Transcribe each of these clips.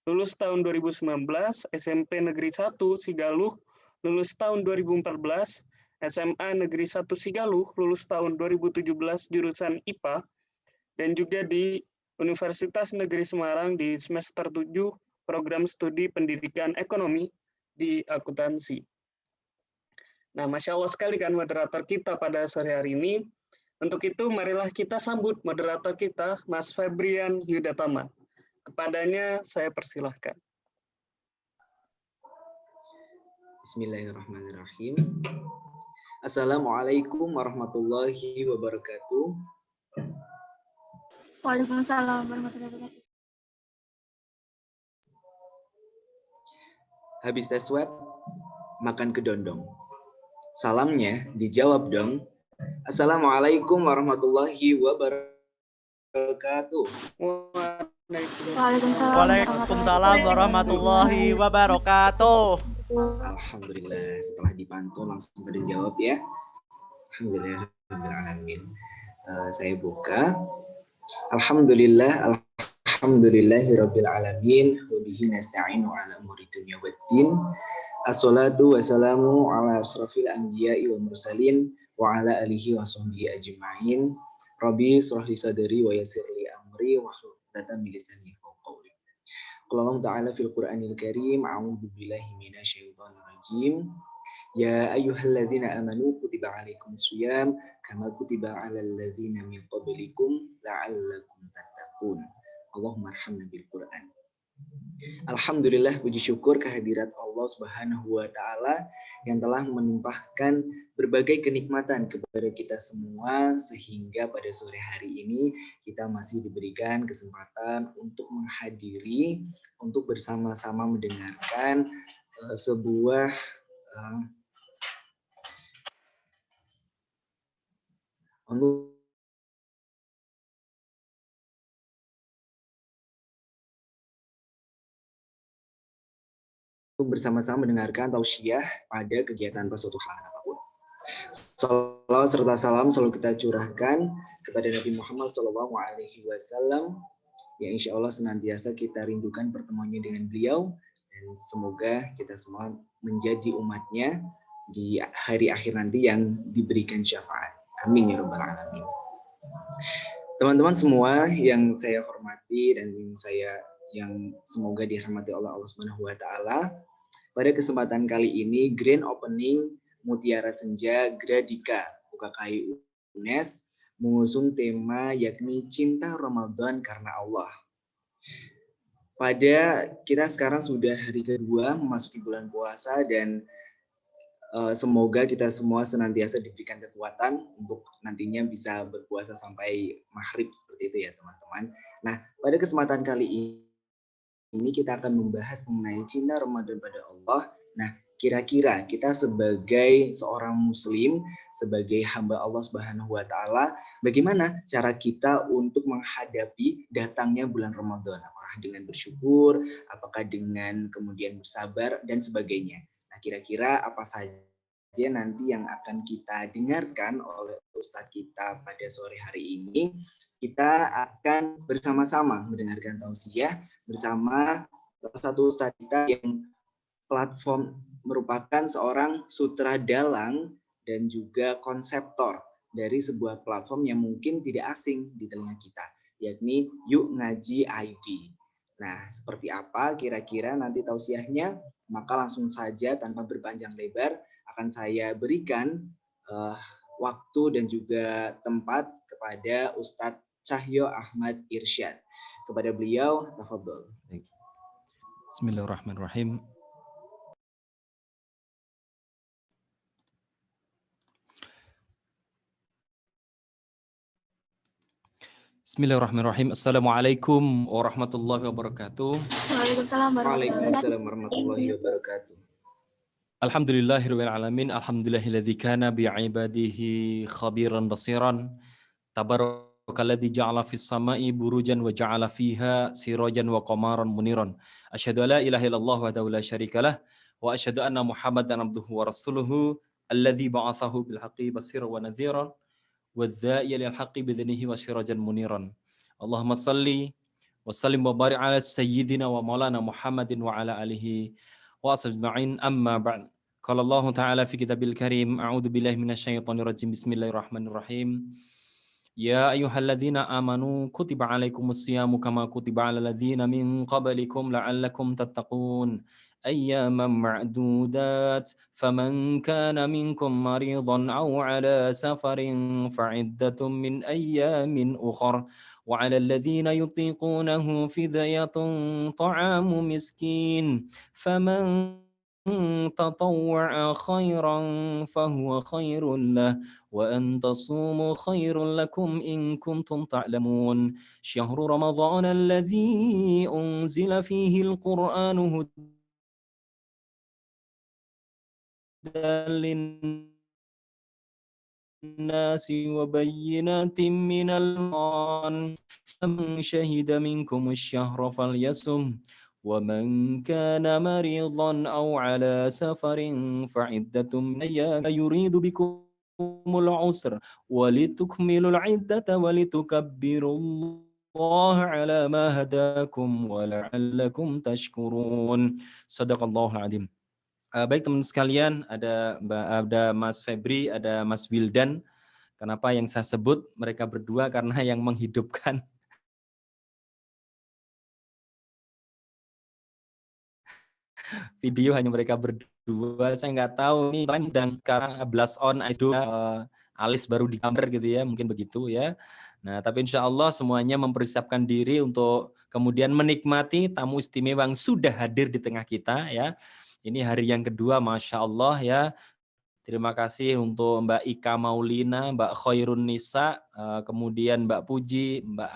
lulus tahun 2019, SMP Negeri 1 Sigaluh, lulus tahun 2014, SMA Negeri 1 Sigaluh, lulus tahun 2017 jurusan IPA, dan juga di Universitas Negeri Semarang di semester 7 program studi pendidikan ekonomi di akuntansi. Nah, Masya Allah sekali kan moderator kita pada sore hari ini. Untuk itu, marilah kita sambut moderator kita, Mas Febrian Yudatama. Kepadanya saya persilahkan. Bismillahirrahmanirrahim. Assalamualaikum warahmatullahi wabarakatuh. Waalaikumsalam warahmatullahi wabarakatuh. Habis tes swab, makan kedondong. Salamnya dijawab dong. Assalamualaikum warahmatullahi wabarakatuh. Waalaikumsalam warahmatullahi wabarakatuh. Alhamdulillah, setelah dipantau langsung pada jawab ya. Alhamdulillahirrahmanirrahim. Saya buka. Alhamdulillahirabbil alamin wa bihi nasta'inu ala umuri dunya waddin. Assalatu wassalamu ala asrafil anbiya'i wa mursalin wa ala alihi wa sahbihi ajma'in. Rabbi shrah li sadri wa yassir li amri wa hlul 'uqdatam min lisani yafqahu qawli. Qala Allah ta'ala fil Qur'anil Karim, a'udzu billahi minasyaitonir rajim. Ya ayyuhalladzina amanu kutiba 'alaikumus syiyam kama kutiba 'alal ladzina min qablikum la'allakum tattaqun. Allahumma arhamna bil Qur'an. Alhamdulillah, puji syukur kehadirat Allah Subhanahu wa taala yang telah menimpahkan berbagai kenikmatan kepada kita semua sehingga pada sore hari ini kita masih diberikan kesempatan untuk menghadiri, untuk bersama-sama mendengarkan sebuah bersama-sama mendengarkan tausiah pada kegiatan suatu hal apapun. Salawat serta salam selalu kita curahkan kepada Nabi Muhammad SAW yang insya Allah senantiasa kita rindukan pertemuannya dengan beliau, dan semoga kita semua menjadi umatnya di hari akhir nanti yang diberikan syafaat. Amin ya rabbal alamin. Teman-teman semua yang saya hormati dan yang semoga dirahmati Allah Subhanahu wa taala. Pada kesempatan kali ini Grand Opening Mutiara Senja Gradika UKKI UNES mengusung tema yakni Cinta Ramadan Karena Allah. Pada kita sekarang sudah hari kedua memasuki bulan puasa, dan semoga kita semua senantiasa diberikan kekuatan untuk nantinya bisa berpuasa sampai maghrib seperti itu ya teman-teman. Nah, pada kesempatan kali ini kita akan membahas mengenai cinta Ramadan pada Allah. Nah, kira-kira kita sebagai seorang muslim, sebagai hamba Allah Subhanahu wa taala, bagaimana cara kita untuk menghadapi datangnya bulan Ramadan? Apakah dengan bersyukur, apakah dengan kemudian bersabar dan sebagainya. Nah, kira-kira apa saja nanti yang akan kita dengarkan oleh Ustadz kita pada sore hari ini. Kita akan bersama-sama mendengarkan tausiah bersama salah satu Ustadz kita yang platform merupakan seorang sutradalang dan juga konseptor dari sebuah platform yang mungkin tidak asing di telinga kita, yakni Yuk Ngaji ID. Nah, seperti apa kira-kira nanti tausiahnya? Maka langsung saja tanpa berpanjang lebar akan saya berikan waktu dan juga tempat kepada Ustadz Cahyo Ahmad Irsyad. Kepada beliau, tafadhol. Bismillahirrahmanirrahim. Bismillahirrahmanirrahim. Assalamualaikum warahmatullahi wabarakatuh. Waalaikumsalam warahmatullahi wabarakatuh. Alhamdulillahirabbil alamin. Alhamdulillahilladzi kana bi'ibadihi khabiran basiran. Tabarakalladzi ja'ala fis sama'i burujan wa ja'ala fiha sirajan wa qamaran muniran. Asyhadu an la ilaha illallah wahdahu la syarikalah wa asyhadu anna Muhammadan abduhu wa rasuluhu alladzi ba'atsahu bil haqqi basiran wa nadhiran wadza'iya lil haqqi bidznihi wa sirajan muniran. Allahumma salli Wassalim wa barik ala sayyidina wa maulana Muhammadin wa ala alihi wa ashabihi amma ba'd. Qala Allah Ta'ala fi kitabil karim, a'udzu billahi minasyaitonir rajim. Bismillahirrahmanirrahim. Ya ayyuhalladzina amanu kutiba alaikumus siyamu kama kutiba alal ladzina min qablikum la'allakum tattaqun. Ayyaman ma'dudat faman kana minkum maridan aw ala safarin fa'iddatun min ayyamin ukhra wa 'alal ladzina yutiqunahu fidyatun ta'amu miskin faman tatawwa'a khairan fahuwa khairul lah وأن تصوموا خير لكم إن كنتم تعلمون شهر رمضان الذي أنزل فيه القرآن هدى للناس وبينات من القرآن فمن شهد منكم الشهر فليصم ومن كان مريضا أو على سفر فعدة من أيام يريد بكم العسر ولتكملوا العدة ولتكبروا الله على ما هداكم ولعلكم تشكرون. Sadaqallahul Azim. Baik teman sekalian, ada Mas Febri, ada Mas Wildan. Kenapa yang saya sebut mereka berdua? Karena yang menghidupkan video hanya mereka berdua. Saya nggak tahu nih dan sekarang blast on alis baru digambar gitu ya, mungkin begitu ya. Nah, tapi insya Allah semuanya mempersiapkan diri untuk kemudian menikmati tamu istimewa yang sudah hadir di tengah kita ya. Ini hari yang kedua, Masya Allah ya. Terima kasih untuk Mbak Ika Maulina, Mbak Khairun Nisa, kemudian Mbak Puji, Mbak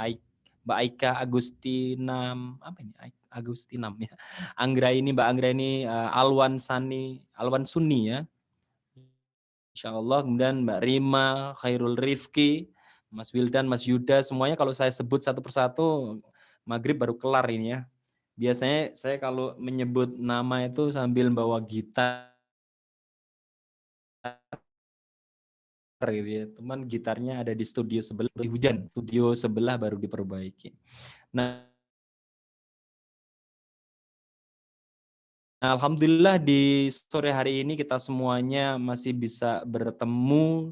Aika Agustinam, apa ini? Agustinam ya. Mbak Anggra ini Alwan Suni ya. Insya Allah. Kemudian Mbak Rima, Khairul Rifki, Mas Wildan, Mas Yuda, semuanya kalau saya sebut satu persatu maghrib baru kelar ini ya. Biasanya saya kalau menyebut nama itu sambil bawa gitar gitu ya. Teman gitarnya ada di studio sebelah, hujan, studio sebelah baru diperbaiki. Nah, alhamdulillah di sore hari ini kita semuanya masih bisa bertemu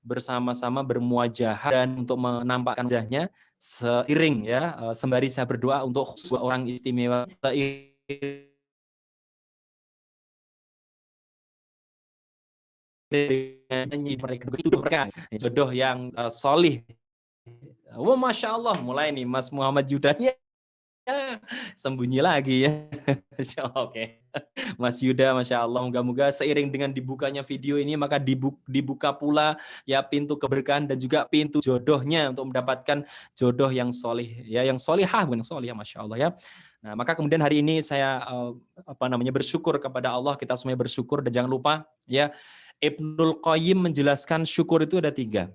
bersama-sama bermuajah dan untuk menampakkan wajahnya seiring ya, sembari saya berdoa untuk dua orang istimewa mereka jodoh yang solih. Oh, Masya Allah, mulai nih Mas Muhammad Yuda sembunyi lagi ya. Oke. Mas Yuda, Masya Allah, moga-moga seiring dengan dibukanya video ini maka dibuka pula ya pintu keberkahan dan juga pintu jodohnya untuk mendapatkan jodoh yang solih ya, yang solihah bukan solih ya, Masya Allah ya. Nah, maka kemudian hari ini saya bersyukur kepada Allah, kita semuanya bersyukur dan jangan lupa ya, Ibnul Qayyim menjelaskan syukur itu ada 3.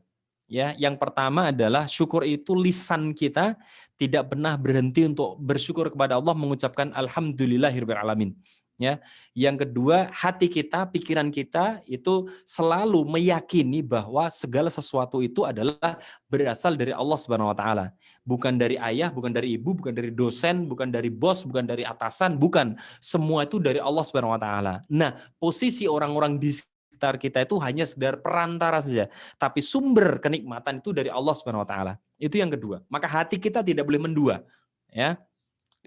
Ya, yang pertama adalah syukur itu lisan kita tidak pernah berhenti untuk bersyukur kepada Allah, mengucapkan alhamdulillahirabbil alamin. Ya, yang kedua hati kita, pikiran kita itu selalu meyakini bahwa segala sesuatu itu adalah berasal dari Allah Subhanahu wa taala. Bukan dari ayah, bukan dari ibu, bukan dari dosen, bukan dari bos, bukan dari atasan, bukan. Semua itu dari Allah Subhanahu wa taala. Nah, posisi orang-orang di sekitar kita itu hanya sekedar perantara saja, tapi sumber kenikmatan itu dari Allah Subhanahu wa taala. Itu yang kedua. Maka hati kita tidak boleh mendua, ya.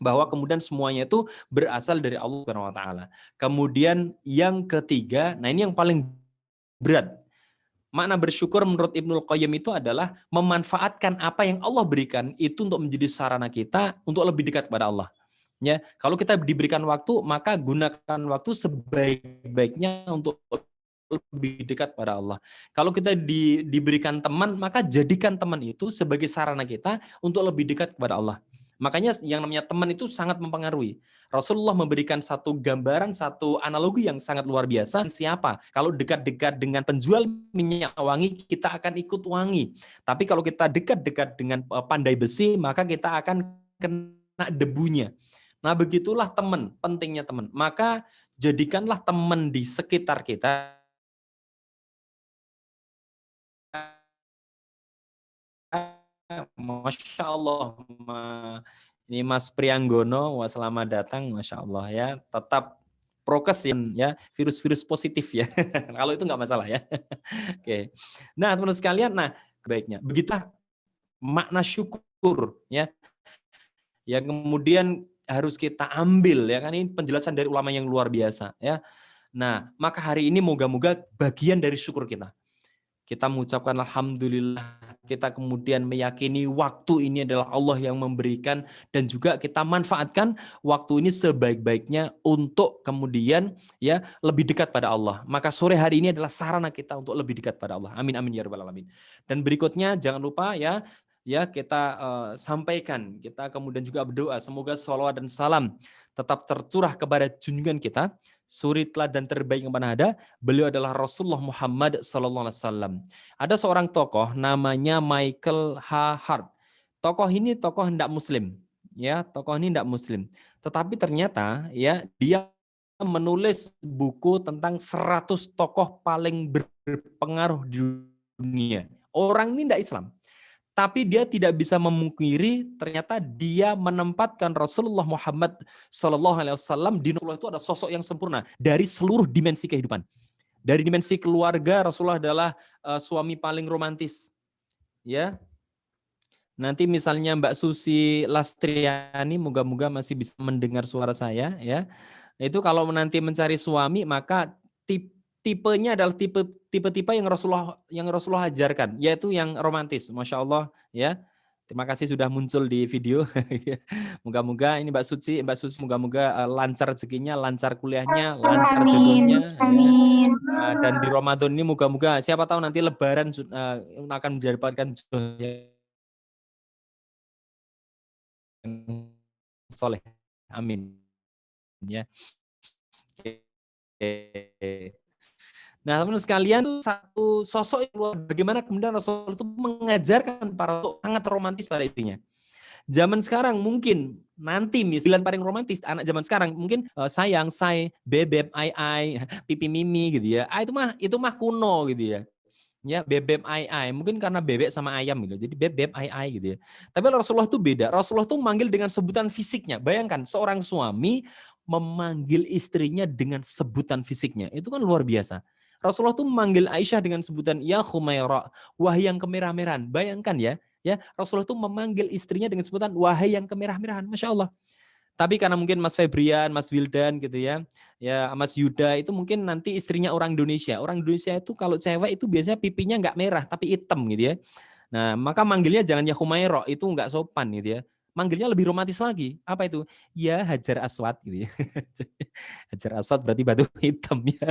Bahwa kemudian semuanya itu berasal dari Allah Subhanahu wa taala. Kemudian yang ketiga, nah ini yang paling berat. Makna bersyukur menurut Ibnul Qayyim itu adalah memanfaatkan apa yang Allah berikan itu untuk menjadi sarana kita untuk lebih dekat kepada Allah. Ya, kalau kita diberikan waktu, maka gunakan waktu sebaik-baiknya untuk lebih dekat pada Allah. Kalau kita diberikan teman, maka jadikan teman itu sebagai sarana kita untuk lebih dekat kepada Allah. Makanya yang namanya teman itu sangat mempengaruhi. Rasulullah memberikan satu gambaran, satu analogi yang sangat luar biasa. Siapa? Kalau dekat-dekat dengan penjual minyak wangi, kita akan ikut wangi. Tapi kalau kita dekat-dekat dengan pandai besi, maka kita akan kena debunya. Nah, begitulah teman, pentingnya teman. Maka jadikanlah teman di sekitar kita Masya Allah, Ini Mas Prianggono, wah selamat datang, Masya Allah ya. Tetap prokes ya, virus-virus positif ya. Kalau itu nggak masalah ya. Oke. Nah teman-teman sekalian, nah baiknya begitulah makna syukur ya, yang kemudian harus kita ambil ya kan, ini penjelasan dari ulama yang luar biasa ya. Nah maka hari ini moga-moga bagian dari syukur kita. Kita mengucapkan alhamdulillah, kita kemudian meyakini waktu ini adalah Allah yang memberikan, dan juga kita manfaatkan waktu ini sebaik-baiknya untuk kemudian ya lebih dekat pada Allah. Maka sore hari ini adalah sarana kita untuk lebih dekat pada Allah. Amin amin ya rabbal alamin. Dan berikutnya jangan lupa ya kita sampaikan, kita kemudian juga berdoa semoga sholawat dan salam tetap tercurah kepada junjungan kita, suri teladan terbaik yang pernah ada. Beliau adalah Rasulullah Muhammad SAW. Ada seorang tokoh namanya Michael H. Hart. Tokoh ini tokoh hendak Muslim, ya tokoh ini hendak Muslim. Tetapi ternyata ya dia menulis buku tentang 100 tokoh paling berpengaruh di dunia. Orang ini tidak Islam. Tapi dia tidak bisa memungkiri ternyata dia menempatkan Rasulullah Muhammad SAW di Rasulullah itu ada sosok yang sempurna dari seluruh dimensi kehidupan. Dari dimensi keluarga, Rasulullah adalah suami paling romantis. Ya. Nanti misalnya Mbak Susi Lastriani, moga-moga masih bisa mendengar suara saya ya. Itu kalau nanti mencari suami maka tipenya adalah tipe-tipe yang Rasulullah ajarkan, yaitu yang romantis. Masya Allah ya. Terima kasih sudah muncul di video. Moga-moga ini Mbak Suci moga-moga lancar rezekinya, lancar kuliahnya, lancar jodohnya. Amin. Ya. Dan di Ramadan ini moga-moga siapa tahu nanti Lebaran akan mendapatkan jodoh yang soleh. Amin. Ya. Nah, teman-teman sekalian, itu satu sosok yang luar bagaimana kemudian Rasul itu mengajarkan para sangat romantis pada istrinya. Zaman sekarang mungkin nanti misalnya paling romantis anak zaman sekarang mungkin sayang, say, bebek, ai, pipi mimi gitu ya. Itu mah kuno gitu ya. Ya, bebek ai, mungkin karena bebek sama ayam gitu. Jadi bebek ai gitu ya. Tapi Rasulullah itu beda. Rasulullah itu memanggil dengan sebutan fisiknya. Bayangkan seorang suami memanggil istrinya dengan sebutan fisiknya. Itu kan luar biasa. Rasulullah itu memanggil Aisyah dengan sebutan ya Khumaira, wahai yang kemerah-merahan. Bayangkan ya Rasulullah itu memanggil istrinya dengan sebutan wahai yang kemerah-merahan. Masya Allah. Tapi karena mungkin Mas Febrian, Mas Wildan gitu ya Mas Yuda itu mungkin nanti istrinya orang Indonesia. Orang Indonesia itu kalau cewek itu biasanya pipinya nggak merah tapi hitam gitu ya. Nah maka manggilnya jangan ya Humairo, itu nggak sopan gitu ya. Manggilnya lebih romantis lagi. Apa itu? Ya Hajar Aswad gitu ya. Hajar Aswad berarti batu hitam ya.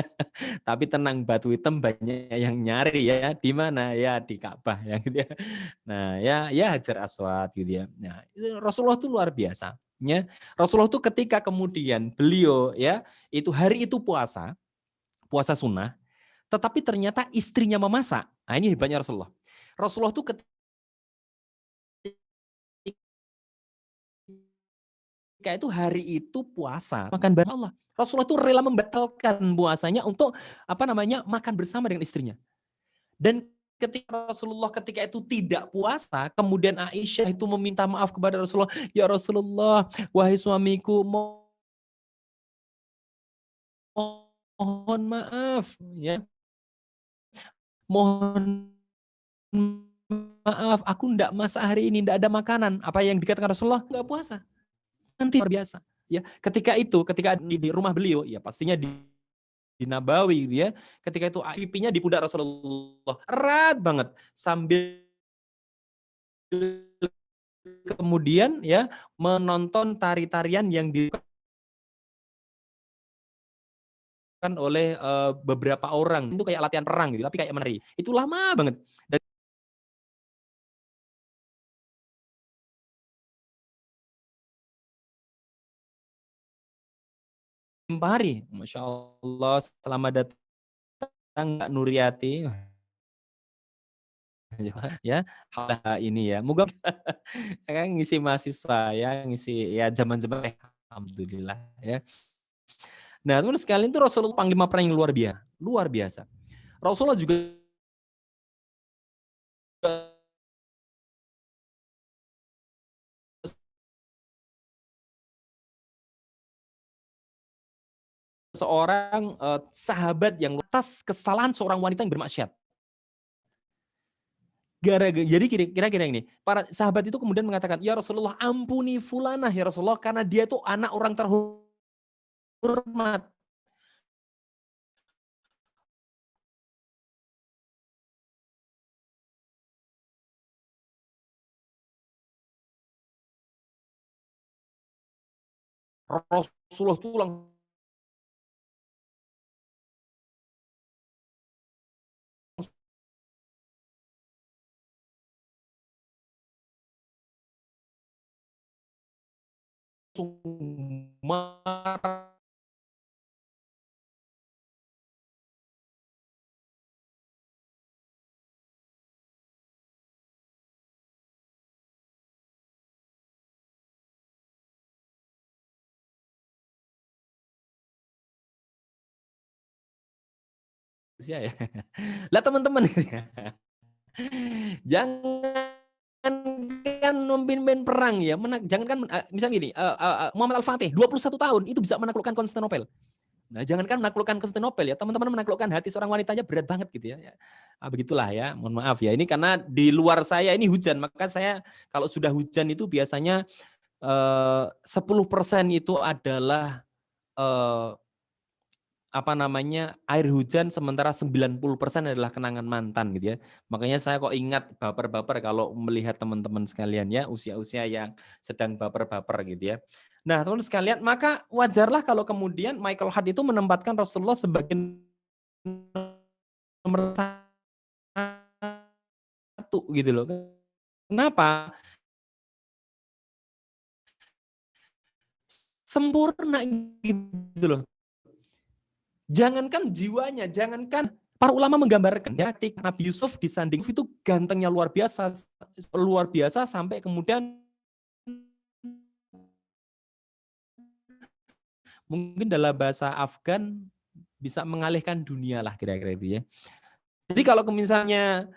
Tapi tenang, batu hitam banyak yang nyari ya. Di mana? Ya di Ka'bah ya gitu ya. Nah ya Hajar Aswad gitu ya. Nah Rasulullah itu luar biasa. Ya, Rasulullah itu ketika kemudian beliau ya itu hari itu puasa sunnah, tetapi ternyata istrinya memasak. Nah ini hebatnya Rasulullah. Rasulullah itu ketika itu hari itu puasa makan bareng Allah. Rasulullah itu rela membatalkan puasanya untuk makan bersama dengan istrinya. Dan ketika Rasulullah ketika itu tidak puasa, kemudian Aisyah itu meminta maaf kepada Rasulullah, ya Rasulullah, wahai suamiku, mohon maaf ya, mohon maaf, aku enggak masak hari ini, enggak ada makanan. Apa yang dikatakan Rasulullah? Enggak puasa. Nanti luar biasa. Ya, ketika di rumah beliau, ya pastinya di Nabawi gitu ya. Ketika itu pipinya di pundak Rasulullah, erat banget sambil kemudian ya menonton tari-tarian yang dilakukan oleh beberapa orang. Itu kayak latihan perang gitu, tapi kayak menari. Itu lama banget. Dan hari, Masya Allah, selamat datang Mbak Nuriati. Ya, ini ya. Moga kan ngisi mahasiswa ya, ngisi ya zaman-zaman alhamdulillah ya. Nah, teman sekalian itu Rasulullah panglima perang yang luar biasa. Rasulullah juga seorang sahabat yang atas kesalahan seorang wanita yang bermaksiat. Jadi kira-kira ini, para sahabat itu kemudian mengatakan, ya Rasulullah ampuni fulanah ya Rasulullah karena dia tuh anak orang terhormat. Rasulullah tuh langsung marah. Ya. Lah teman-teman jangankan memimpin perang ya, jangankan misalnya gini, Muhammad Al-Fatih 21 tahun itu bisa menaklukkan Konstantinopel. Nah, jangankan menaklukkan Konstantinopel ya, teman-teman menaklukkan hati seorang wanitanya berat banget gitu ya. Begitulah ya, mohon maaf ya. Ini karena di luar saya ini hujan, maka saya kalau sudah hujan itu biasanya 10% itu adalah air hujan, sementara 90% adalah kenangan mantan gitu ya. Makanya saya kok ingat baper-baper kalau melihat teman-teman sekalian ya, usia-usia yang sedang baper-baper gitu ya. Nah, teman-teman sekalian, maka wajarlah kalau kemudian Michael Hart itu menempatkan Rasulullah sebagai nomor satu gitu loh. Kenapa? Sempurna gitu loh. Jangankan jiwanya, jangankan para ulama menggambarkan ya, Nabi Yusuf disanding itu gantengnya luar biasa sampai kemudian mungkin dalam bahasa Afgan bisa mengalihkan dunia lah kira-kira itu ya. Jadi kalau misalnya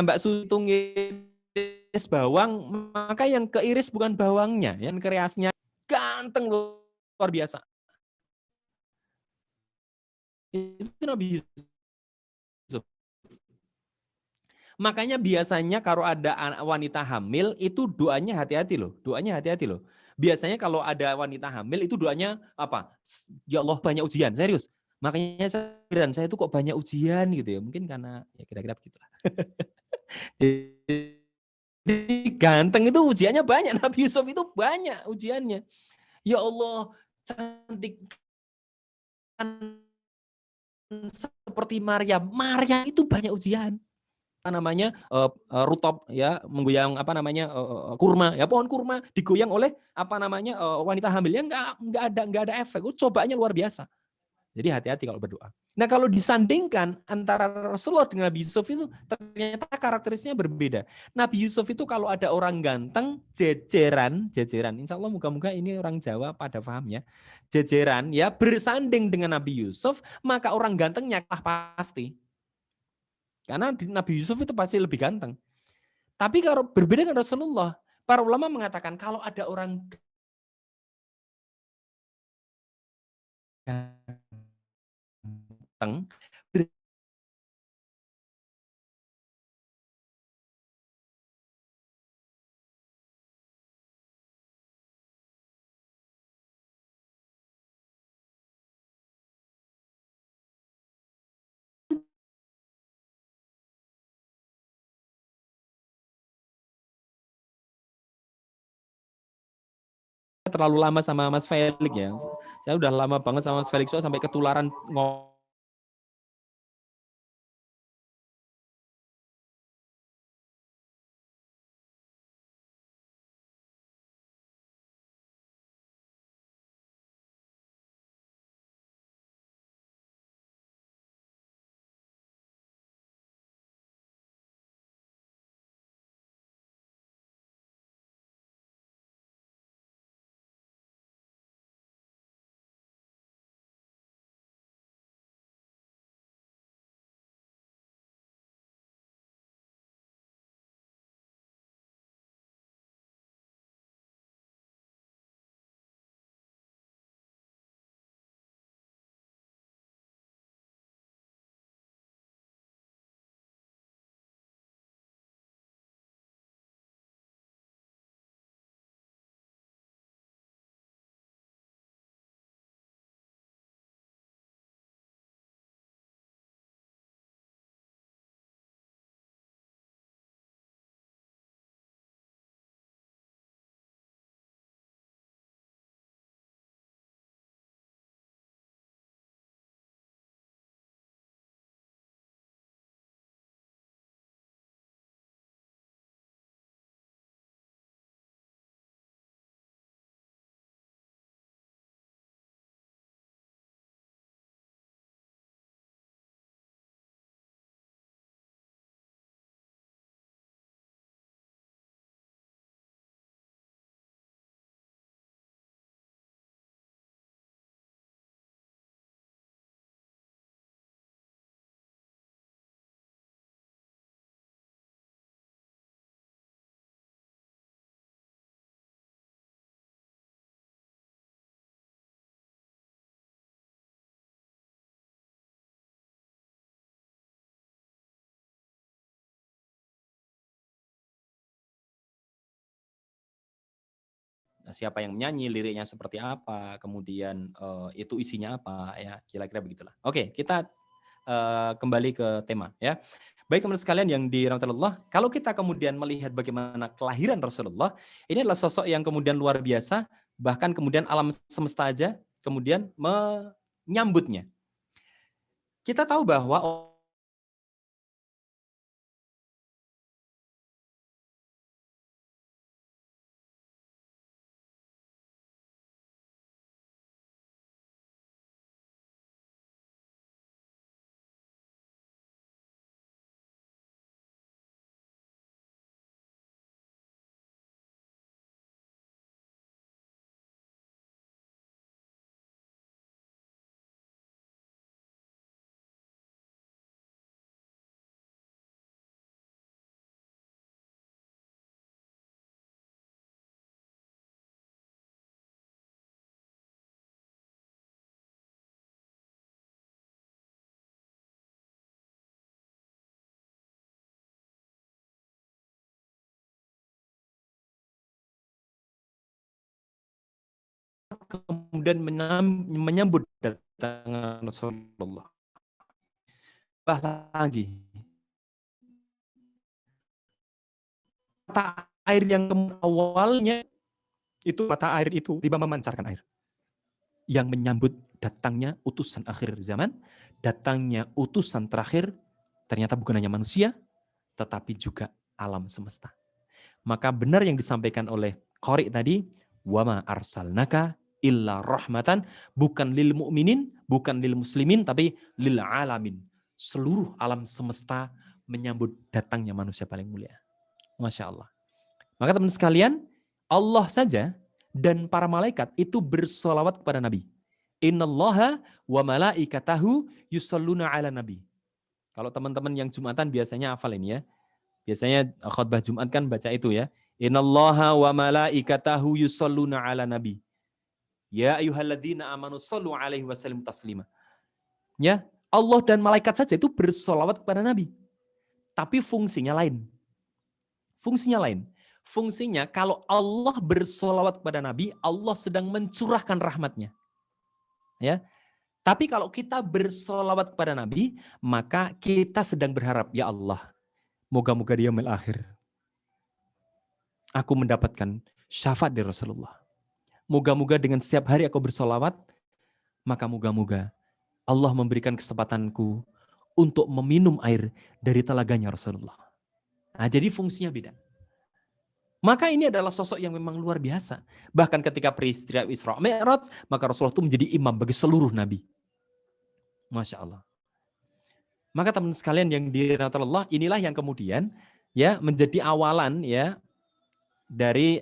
Mbak Sutung iris bawang, maka yang keiris bukan bawangnya, yang kreasinya ganteng luar biasa. Itu Nabi Yusuf. Makanya biasanya kalau ada wanita hamil itu doanya hati-hati loh. Biasanya kalau ada wanita hamil itu doanya apa? Ya Allah banyak ujian, serius. Makanya saya itu kok banyak ujian gitu ya. Mungkin karena ya kira-kira begitulah. Jadi ganteng itu ujiannya banyak. Nabi Yusuf itu banyak ujiannya. Ya Allah cantik seperti Maryam. Maryam itu banyak ujian. Rutop ya, menggoyang kurma ya, pohon kurma digoyang oleh wanita hamil yang nggak ada efek. Cobaannya luar biasa. Jadi hati-hati kalau berdoa. Nah, kalau disandingkan antara Rasulullah dengan Nabi Yusuf itu ternyata karakteristiknya berbeda. Nabi Yusuf itu kalau ada orang ganteng, jejeran, insya Allah moga-moga ini orang Jawa pada paham ya. Jejeran ya bersanding dengan Nabi Yusuf, maka orang gantengnya pasti. Karena Nabi Yusuf itu pasti lebih ganteng. Tapi kalau berbeda dengan Rasulullah, para ulama mengatakan kalau ada orang ganteng, terlalu lama sama Mas Felix ya. Saya udah lama banget sama Mas Felix sampai ketularan ngomong siapa yang menyanyi, liriknya seperti apa, kemudian itu isinya apa, ya kira-kira begitulah. Oke, kita kembali ke tema, ya. Baik teman sekalian yang dirahmati Allah, kalau kita kemudian melihat bagaimana kelahiran Rasulullah, ini adalah sosok yang kemudian luar biasa, bahkan kemudian alam semesta aja kemudian menyambutnya. Kita tahu bahwa kemudian menyambut datangan Rasulullah. Lagi mata air yang awalnya itu mata air itu tiba memancarkan air yang menyambut datangnya utusan akhir zaman, datangnya utusan terakhir ternyata bukan hanya manusia tetapi juga alam semesta. Maka benar yang disampaikan oleh Qori tadi, wama arsalnaka illa rahmatan, bukan lil mu'minin, bukan lil muslimin, tapi lil alamin. Seluruh alam semesta menyambut datangnya manusia paling mulia. Masya Allah. Maka teman sekalian, Allah saja dan para malaikat itu bersolawat kepada Nabi. Innallaha wa malaikatahu yusalluna ala Nabi. Kalau teman-teman yang Jumatan biasanya hafal ini ya. Biasanya khutbah Jumat kan baca itu ya. Innallaha wa malaikatahu yusalluna ala Nabi. Ya ayyuhalladzina amanu sallu alaihi wasallim taslima. Ya, Allah dan malaikat saja itu bersolawat kepada Nabi. Tapi fungsinya lain. Fungsinya lain. Fungsinya kalau Allah bersolawat kepada Nabi, Allah sedang mencurahkan rahmatnya. Ya. Tapi kalau kita bersolawat kepada Nabi, maka kita sedang berharap, ya Allah, moga-moga di yaumil akhir aku mendapatkan syafaat dari Rasulullah. Moga-moga dengan setiap hari aku bersolawat, maka moga-moga Allah memberikan kesempatanku untuk meminum air dari telaganya Rasulullah. Nah, jadi fungsinya beda. Maka ini adalah sosok yang memang luar biasa. Bahkan ketika peristiwa Isra Mi'raj, maka Rasulullah itu menjadi imam bagi seluruh nabi. Masya Allah. Maka teman sekalian yang dirahmati Allah, inilah yang kemudian ya menjadi awalan ya dari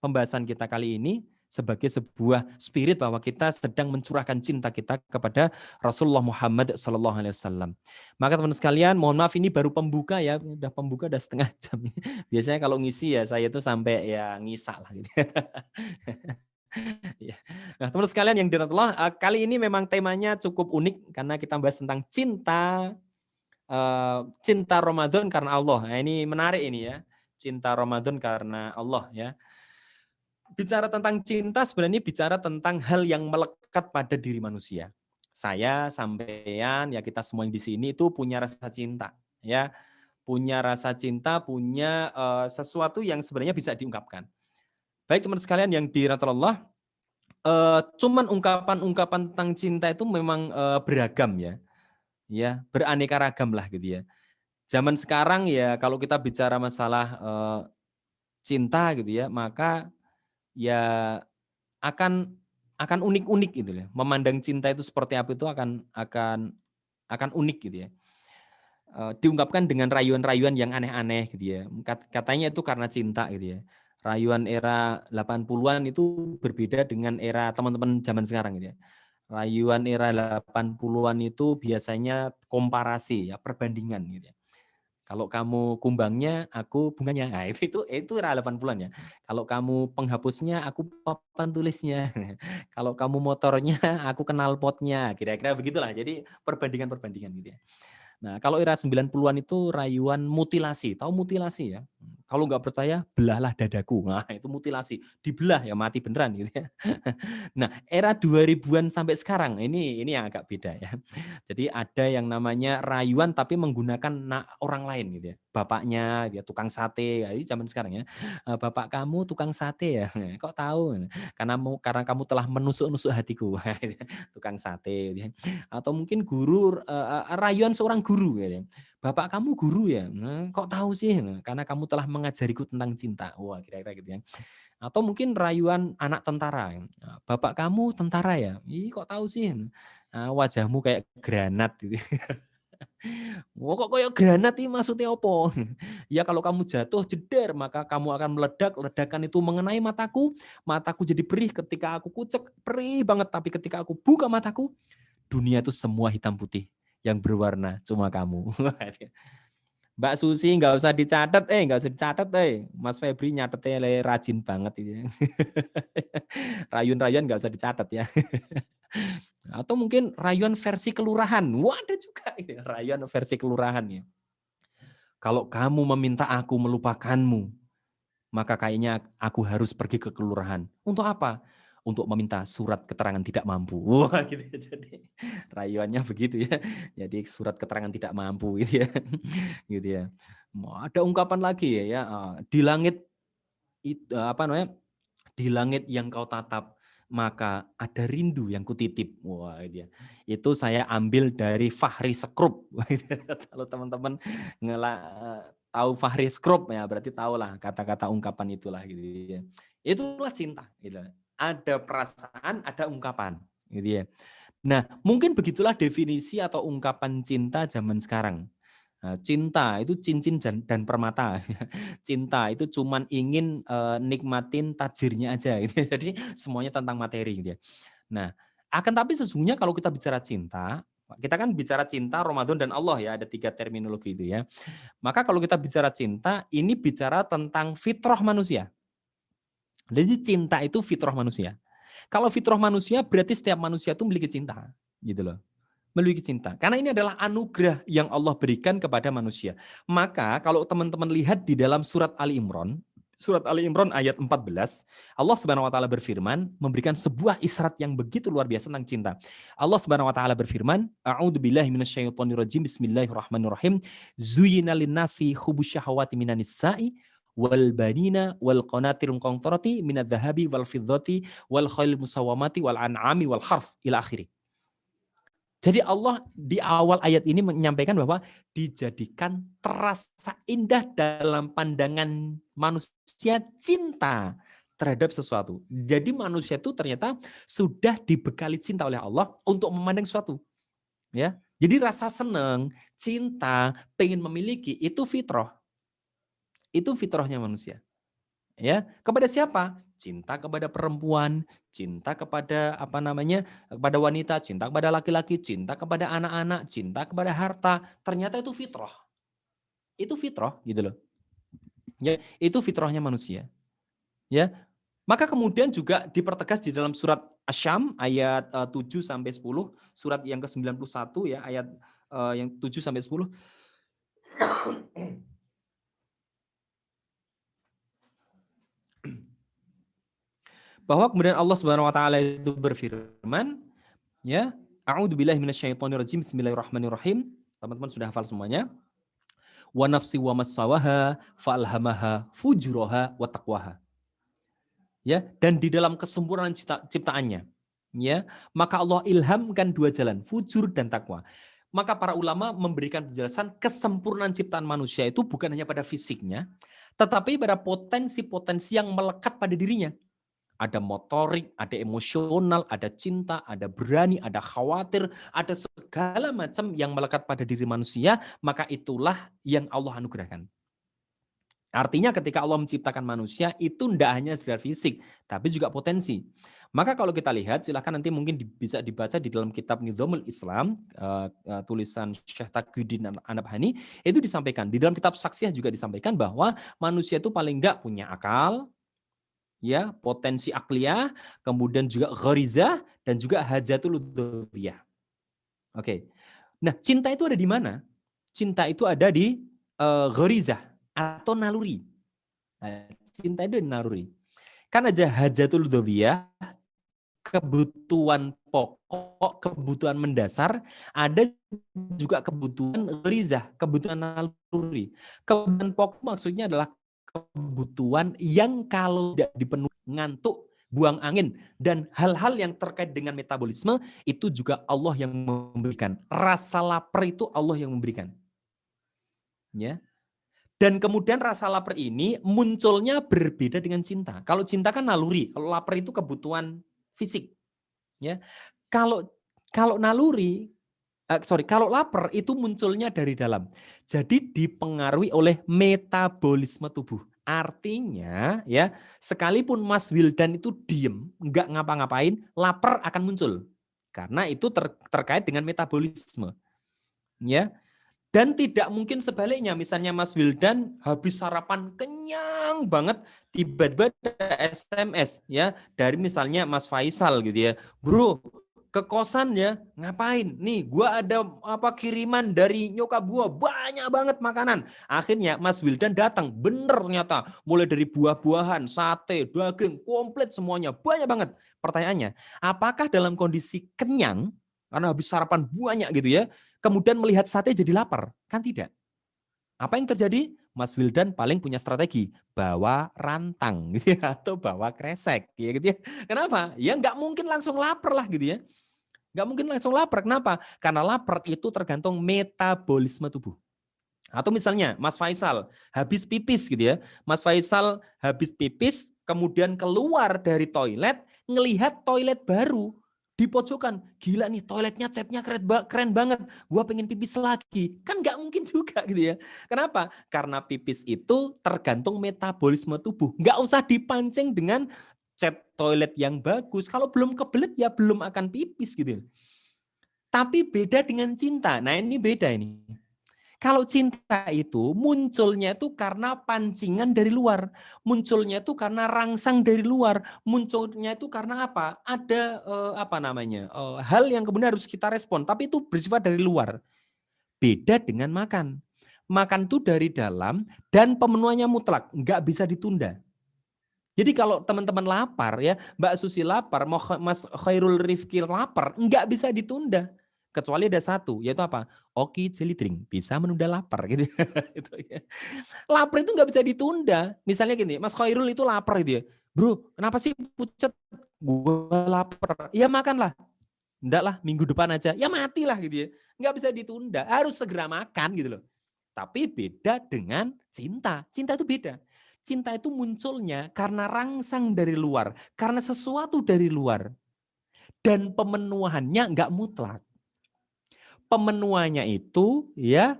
pembahasan kita kali ini sebagai sebuah spirit bahwa kita sedang mencurahkan cinta kita kepada Rasulullah Muhammad SAW. Maka teman sekalian, mohon maaf ini baru pembuka ya, udah pembuka udah setengah jam. Biasanya kalau ngisi ya saya itu sampai ya ngisak lah gitu. Ya. Nah teman sekalian yang dirahmati Allah, kali ini memang temanya cukup unik karena kita bahas tentang cinta, cinta Ramadan karena Allah. Nah ini menarik ini ya, cinta Ramadan karena Allah ya. Bicara tentang cinta sebenarnya bicara tentang hal yang melekat pada diri manusia. Saya, sampean, ya kita semua yang di sini itu punya rasa cinta, ya, punya rasa cinta, punya sesuatu yang sebenarnya bisa diungkapkan. Baik teman sekalian yang dirahmati Allah, cuman ungkapan-ungkapan tentang cinta itu memang beragam ya, beraneka ragam lah gitu ya. Zaman sekarang ya kalau kita bicara masalah cinta gitu ya, maka ya akan unik-unik gitu ya. Memandang cinta itu seperti apa itu akan unik gitu ya. Diungkapkan dengan rayuan-rayuan yang aneh-aneh gitu ya. Katanya itu karena cinta gitu ya. Rayuan era 80-an itu berbeda dengan era teman-teman zaman sekarang gitu ya. Rayuan era 80-an itu biasanya komparasi ya, perbandingan gitu ya. Kalau kamu kumbangnya, aku bunganya. Nah, itu era 80-an ya. Kalau kamu penghapusnya, aku papan tulisnya. Kalau kamu motornya, aku knalpotnya. Kira-kira begitulah. Jadi perbandingan-perbandingan gitu ya. Nah, kalau era 90-an itu rayuan mutilasi. Tahu mutilasi ya? Kalau nggak percaya, belahlah dadaku. Nah, itu mutilasi. Dibelah ya mati beneran gitu ya. Nah, era 2000-an sampai sekarang ini yang agak beda ya. Jadi ada yang namanya rayuan tapi menggunakan orang lain gitu ya. Bapaknya dia tukang sate, ya, ini zaman sekarang ya. Bapak kamu tukang sate ya. Kok tahu? Karena kamu telah menusuk-nusuk hatiku. Tukang sate gitu ya. Atau mungkin guru rayuan seorang guru gitu ya. Bapak kamu guru ya. Kok tahu sih? Karena kamu telah mengajariku tentang cinta. Wah, kira-kira gitu ya. Atau mungkin rayuan anak tentara. Bapak kamu tentara ya? Ih, kok tahu sih? Wajahmu kayak granat gitu. Oh, kok kayak granat ini maksudnya apa? Ya kalau kamu jatuh jeder, maka kamu akan meledak. Ledakan itu mengenai mataku. Mataku jadi perih ketika aku kucek. Perih banget. Tapi ketika aku buka mataku, dunia itu semua hitam putih. Yang berwarna cuma kamu. Mbak Susi nggak usah dicatat, Mas Febri nyatetnya rajin banget itu. Rayun-rayun nggak usah dicatat ya. Atau mungkin rayuan versi kelurahan. Wah, ada juga ya, rayuan versi kelurahan ya. Kalau kamu meminta aku melupakanmu, maka kayaknya aku harus pergi ke kelurahan. Untuk apa? Untuk meminta surat keterangan tidak mampu. Wah, gitu ya. Jadi rayuannya begitu ya. Jadi surat keterangan tidak mampu gitu ya. Gitu ya. Ada ungkapan lagi ya, di langit apa namanya? Di langit yang kau tatap, maka ada rindu yang kutitip. Wah, itu ya. Itu saya ambil dari Fahri Skrup. Kalau teman-teman tahu Fahri Skrup ya, berarti tahulah kata-kata ungkapan itulah gitu ya. Itulah cinta gitu. Ada perasaan, ada ungkapan gitu ya. Nah, mungkin begitulah definisi atau ungkapan cinta zaman sekarang. Cinta itu cincin dan permata. Cinta itu cuman ingin nikmatin tajirnya aja gitu. Jadi semuanya tentang materi gitu ya. Nah, akan tapi sesungguhnya kalau kita bicara cinta, kita kan bicara cinta, Ramadan dan Allah ya, ada 3 terminologi itu ya. Maka kalau kita bicara cinta, ini bicara tentang fitrah manusia. Jadi cinta itu fitrah manusia. Kalau fitrah manusia berarti setiap manusia itu memiliki cinta, gitu loh. Memiliki cinta. Karena ini adalah anugerah yang Allah berikan kepada manusia. Maka kalau teman-teman lihat di dalam surat Ali Imran ayat 14, Allah Subhanahu wa taala berfirman, memberikan sebuah isyarat yang begitu luar biasa tentang cinta. Allah Subhanahu wa taala berfirman, A'udzubillahi minasyaitonirrajim, bismillahirrahmanirrahim. Zuyyina lin-nasi hubbus syahawati minan nisa'i wal banina wal qanatirul qantarati minadh dhahabi wal fiddati wal khailil musawwamati wal an'ami wal harth ila akhirih. Jadi Allah di awal ayat ini menyampaikan bahwa dijadikan terasa indah dalam pandangan manusia cinta terhadap sesuatu. Jadi manusia itu ternyata sudah dibekali cinta oleh Allah untuk memandang sesuatu. Ya, jadi rasa senang, cinta, pengen memiliki itu fitrah. Itu fitrahnya manusia. Ya, kepada siapa? Cinta kepada perempuan, cinta kepada kepada wanita, cinta kepada laki-laki, cinta kepada anak-anak, cinta kepada harta. Ternyata itu fitrah. Itu fitrah gitu loh. Ya, itu fitrahnya manusia. Ya. Maka kemudian juga dipertegas di dalam surat Asy-Syam ayat 7 sampai 10, surat yang ke-91 ya, ayat yang 7 sampai 10. Bahwa kemudian Allah Subhanahu wa taala itu berfirman, ya, a'udzubillahi minasyaitonirrajim, bismillahirrahmanirrahim. Teman-teman sudah hafal semuanya. Wa nafsi wa massawaha fa'alhamaha fujuraha wa taqwaha. Ya, dan di dalam kesempurnaan ciptaannya, ya, maka Allah ilhamkan 2 jalan, fujur dan takwa. Maka para ulama memberikan penjelasan kesempurnaan ciptaan manusia itu bukan hanya pada fisiknya, tetapi pada potensi-potensi yang melekat pada dirinya. Ada motorik, ada emosional, ada cinta, ada berani, ada khawatir, ada segala macam yang melekat pada diri manusia, maka itulah yang Allah anugerahkan. Artinya ketika Allah menciptakan manusia, itu tidak hanya sekedar fisik, tapi juga potensi. Maka kalau kita lihat, silakan nanti mungkin bisa dibaca di dalam kitab Nizamul Islam, tulisan Syekh Taqiyuddin An-Nabhani, itu disampaikan. Di dalam kitab Saksiyah juga disampaikan bahwa manusia itu paling enggak punya akal, ya, potensi akliyah, kemudian juga gharizah dan juga hajatul udhuriyah. Oke. Nah, cinta itu ada di mana? cinta itu ada di gharizah atau naluri. Nah, cinta itu naluri. Kan aja hajatul dzawiyah, kebutuhan pokok, kebutuhan mendasar, ada juga kebutuhan gharizah, kebutuhan naluri. Kebutuhan pokok maksudnya adalah kebutuhan yang kalau tidak dipenuhi, ngantuk, buang angin, dan hal-hal yang terkait dengan metabolisme, itu juga Allah yang memberikan. Rasa lapar itu Allah yang memberikan. Ya. Dan kemudian rasa lapar ini munculnya berbeda dengan cinta. Kalau cinta kan naluri, kalau lapar itu kebutuhan fisik. Ya. Kalau naluri, kalau lapar itu munculnya dari dalam. Jadi dipengaruhi oleh metabolisme tubuh. Artinya ya, sekalipun Mas Wildan itu diem, nggak ngapa-ngapain, lapar akan muncul. Karena itu terkait dengan metabolisme. Ya. Dan tidak mungkin sebaliknya, misalnya Mas Wildan habis sarapan kenyang banget, tiba-tiba ada SMS ya dari misalnya Mas Faisal gitu ya, bro ke kosan ya, ngapain? Nih gua ada kiriman dari nyokap gua, banyak banget makanan. Akhirnya Mas Wildan datang, bener ternyata, mulai dari buah-buahan, sate, daging, komplit semuanya, banyak banget. Pertanyaannya, apakah dalam kondisi kenyang karena habis sarapan banyak gitu ya, kemudian melihat sate jadi lapar? Kan tidak. Apa yang terjadi? Mas Wildan paling punya strategi, bawa rantang gitu ya, atau bawa kresek ya, gitu ya. Kenapa? Ya nggak mungkin langsung lapar lah gitu ya. Nggak mungkin langsung lapar. Kenapa? Karena lapar itu tergantung metabolisme tubuh. Atau misalnya Mas Faisal habis pipis gitu ya. Mas Faisal habis pipis, kemudian keluar dari toilet, ngelihat toilet baru di pojokan. Gila nih, toiletnya catnya keren banget. Gua pengen pipis lagi. Kan nggak mungkin juga gitu ya. Kenapa? Karena pipis itu tergantung metabolisme tubuh. Nggak usah dipancing dengan cat toilet yang bagus. Kalau belum kebelet ya belum akan pipis gitu. Tapi beda dengan cinta. Nah ini beda ini. Kalau cinta itu munculnya itu karena pancingan dari luar. Munculnya itu karena rangsang dari luar. Munculnya itu karena apa? Ada hal yang kemudian harus kita respon. Tapi itu bersifat dari luar. Beda dengan makan. Makan itu dari dalam dan pemenuhannya mutlak. Nggak bisa ditunda. Jadi kalau teman-teman lapar ya, Mbak Susi lapar, Mas Khairul Rifki lapar, nggak bisa ditunda. Kecuali ada satu, yaitu apa? Oki jelly drink, bisa menunda lapar gitu. Lapar itu nggak bisa ditunda. Misalnya gini, Mas Khairul itu lapar gitu ya. Bro, kenapa sih pucet? Gue lapar. Ya makanlah. Enggak lah, minggu depan aja. Ya matilah gitu ya. Nggak bisa ditunda, harus segera makan gitu loh. Tapi beda dengan cinta. Cinta itu beda. Cinta itu munculnya karena rangsang dari luar, karena sesuatu dari luar. Dan pemenuhannya enggak mutlak. Pemenuhannya itu ya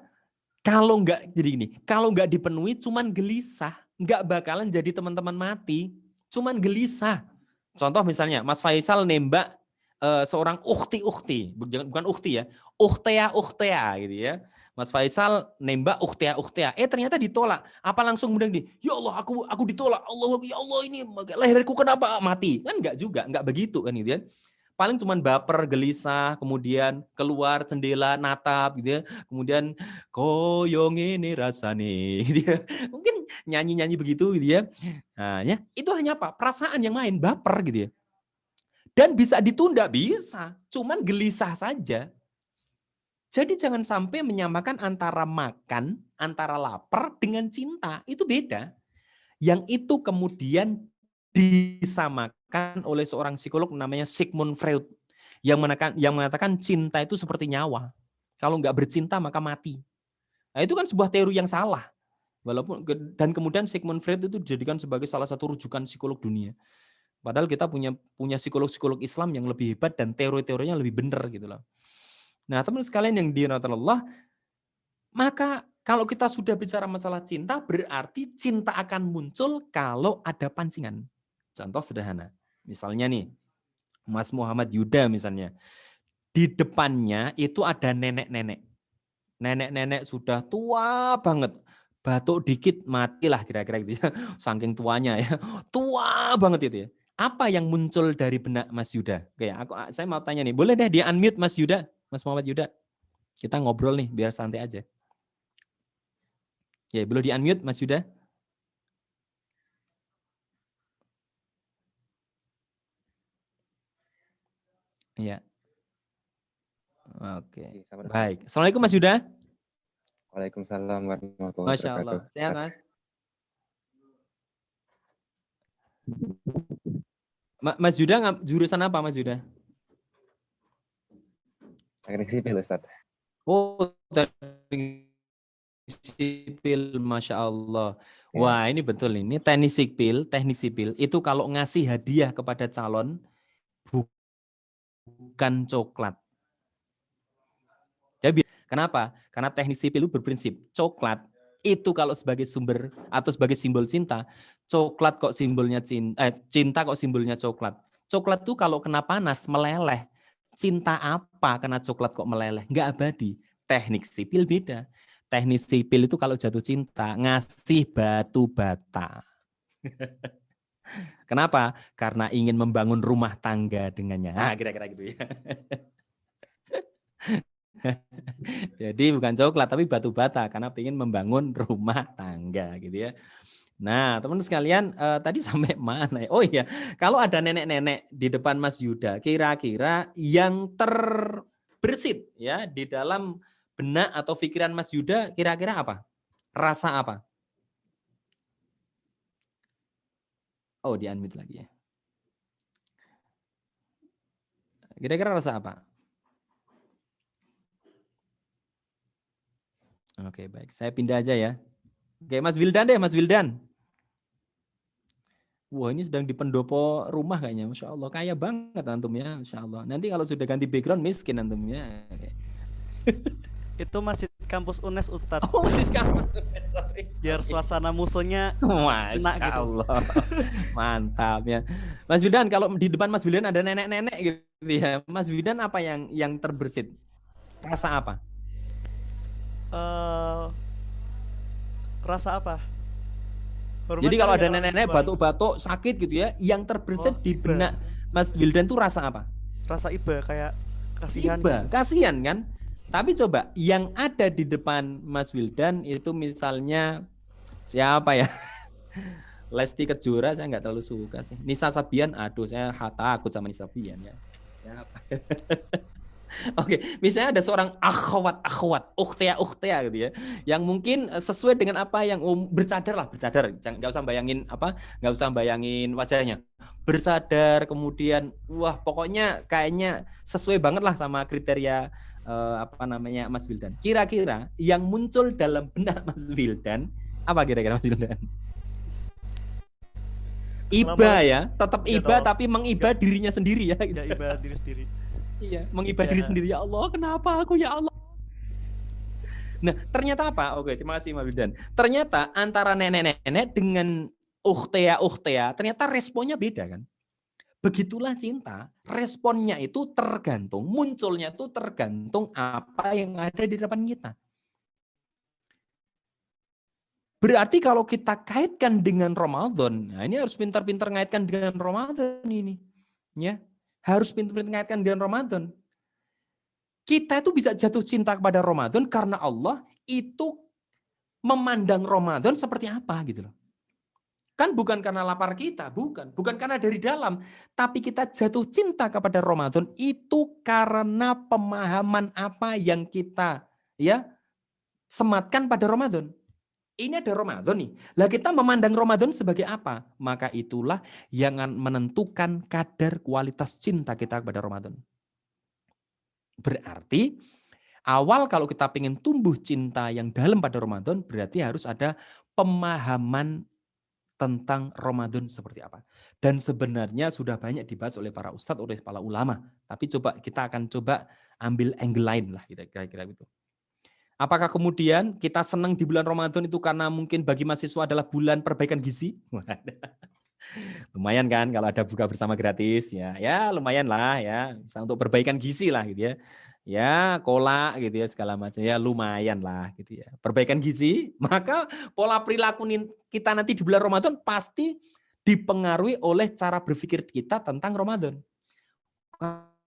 kalau enggak jadi gini, kalau enggak dipenuhi cuman gelisah, enggak bakalan jadi teman-teman mati, cuman gelisah. Contoh misalnya Mas Faisal nembak seorang ukhti, bukan ukhti ya, uktea gitu ya. Mas Faisal nembak uktea. Ternyata ditolak. Apa langsung kemudian ya Allah aku ditolak. Ya Allah ini leherku kenapa mati? Kan enggak juga, enggak begitu kan gitu ya. Paling cuman baper, gelisah, kemudian keluar jendela, natap gitu ya. Kemudian koyong ini rasane gitu ya. Mungkin nyanyi-nyanyi begitu gitu ya. Nah, ya, itu hanya apa? Perasaan yang main, baper gitu ya. Dan bisa ditunda, bisa. Cuman gelisah saja. Jadi jangan sampai menyamakan antara makan, antara lapar dengan cinta. Itu beda. Yang itu kemudian disamakan oleh seorang psikolog namanya Sigmund Freud. Yang mengatakan cinta itu seperti nyawa. Kalau nggak bercinta maka mati. Nah, itu kan sebuah teori yang salah. Dan kemudian Sigmund Freud itu dijadikan sebagai salah satu rujukan psikolog dunia. Padahal kita punya psikolog-psikolog Islam yang lebih hebat dan teori-teorinya lebih benar gitu loh. Nah, teman sekalian yang dirahmati Allah, maka kalau kita sudah bicara masalah cinta, berarti cinta akan muncul kalau ada pancingan. Contoh sederhana, misalnya nih, Mas Muhammad Yuda misalnya, di depannya itu ada nenek-nenek. Nenek-nenek sudah tua banget, batuk dikit matilah kira-kira gitu ya, saking tuanya ya, tua banget itu ya. Apa yang muncul dari benak Mas Yuda? Saya mau tanya nih, boleh deh dia unmute Mas Yuda, Mas Muhammad Yuda. Kita ngobrol nih, biar santai aja. Ya, boleh di-unmute Mas Yuda? Iya. Oke. Baik. Assalamualaikum Mas Yuda. Waalaikumsalam warahmatullahi Masya wabarakatuh. Allah. Sehat Mas? Mas Yuda jurusan apa Mas Yuda? Teknik sipil Ustaz. Oh, teknik sipil, Masya Allah. Ya. Wah, ini betul ini. Teknik sipil itu kalau ngasih hadiah kepada calon bukan coklat. Ya, kenapa? Karena teknik sipil itu berprinsip coklat itu kalau sebagai sumber atau sebagai simbol cinta, coklat kok simbolnya cinta, cinta kok simbolnya coklat. Coklat tuh kalau kena panas meleleh. Cinta apa kena coklat kok meleleh? Nggak abadi. Teknik sipil beda. Teknik sipil itu kalau jatuh cinta ngasih batu bata. Kenapa? Karena ingin membangun rumah tangga dengannya. Nah, kira-kira gitu ya. Jadi bukan coklat tapi batu bata karena ingin membangun rumah tangga gitu ya. Nah, teman sekalian tadi sampai mana ya? Oh iya, kalau ada nenek-nenek di depan Mas Yuda, kira-kira yang terbersit ya di dalam benak atau pikiran Mas Yuda kira-kira apa? Rasa apa? Oh, di-unmute lagi ya. Kira-kira rasa apa? Oke, baik. Saya pindah aja ya. Oke, Mas Wildan deh, Mas Wildan. Wah, ini sedang di pendopo rumah kayaknya. Masya Allah, kaya banget antum ya. Masya Allah. Nanti kalau sudah ganti background, miskin antum ya. Oke. Itu masih kampus UNES Ustadz. Oh, masih kampus UNES. Sorry. Biar suasana musuhnya Masya gitu. Allah. Mantap ya. Mas Wildan, kalau di depan Mas Wildan ada nenek-nenek gitu ya. Mas Wildan apa yang terbersit? Rasa apa? Rasa apa? Hormat Jadi kalau kali ada ya, nenek-nenek orang tua. batuk-batuk sakit gitu ya, yang terbersit di iba. benak Mas Wildan tuh rasa apa? Rasa iba, kayak kasihan. Iba, kasihan kan? Tapi coba yang ada di depan Mas Wildan itu misalnya siapa ya? Lesti Kejora saya nggak terlalu suka sih. Nisa Sabian, aduh saya takut sama Nisa Sabian ya. Siapa? Oke, misalnya ada seorang akhwat, ukhtia gitu ya, yang mungkin sesuai dengan apa yang bercadar, nggak usah bayangin nggak usah bayangin wajahnya, bercadar, kemudian wah pokoknya kayaknya sesuai banget lah sama kriteria Mas Wildan. Kira-kira yang muncul dalam benak Mas Wildan apa kira-kira Mas Wildan? Iba ya, tetap iba tapi mengiba dirinya sendiri ya. Ya iba diri sendiri. Iya, mengiba diri sendiri. Ya Allah, kenapa aku ya Allah? Nah, ternyata apa? Oke, terima kasih Mas Wildan. Ternyata antara nenek-nenek dengan ukhtia, ternyata responnya beda kan? Begitulah cinta, responnya itu tergantung, munculnya itu tergantung apa yang ada di depan kita. Berarti kalau kita kaitkan dengan Ramadan, nah ini harus pintar-pintar ngaitkan dengan Ramadan ini. Ya. Harus pintar-pintar ngaitkan dengan Ramadan. Kita itu bisa jatuh cinta kepada Ramadan karena Allah itu memandang Ramadan seperti apa gitu loh. Kan bukan karena lapar kita, bukan karena dari dalam, tapi kita jatuh cinta kepada Ramadan itu karena pemahaman apa yang kita ya sematkan pada Ramadan. Ini ada Ramadan nih. Lah kita memandang Ramadan sebagai apa? Maka itulah yang menentukan kadar kualitas cinta kita kepada Ramadan. Berarti awal kalau kita ingin tumbuh cinta yang dalam pada Ramadan, berarti harus ada pemahaman tentang Ramadan seperti apa. Dan sebenarnya sudah banyak dibahas oleh para ustadz, oleh para ulama. Tapi kita akan coba ambil angle lain lah kira-kira gitu. Apakah kemudian kita senang di bulan Ramadan itu karena mungkin bagi mahasiswa adalah bulan perbaikan gizi? Lumayan kan kalau ada buka bersama gratis ya lumayan lah ya, untuk perbaikan gizi lah gitu ya. Ya, kolak gitu ya segala macam ya lumayan lah gitu ya. Perbaikan gizi, maka pola perilaku kita nanti di bulan Ramadan pasti dipengaruhi oleh cara berpikir kita tentang Ramadan.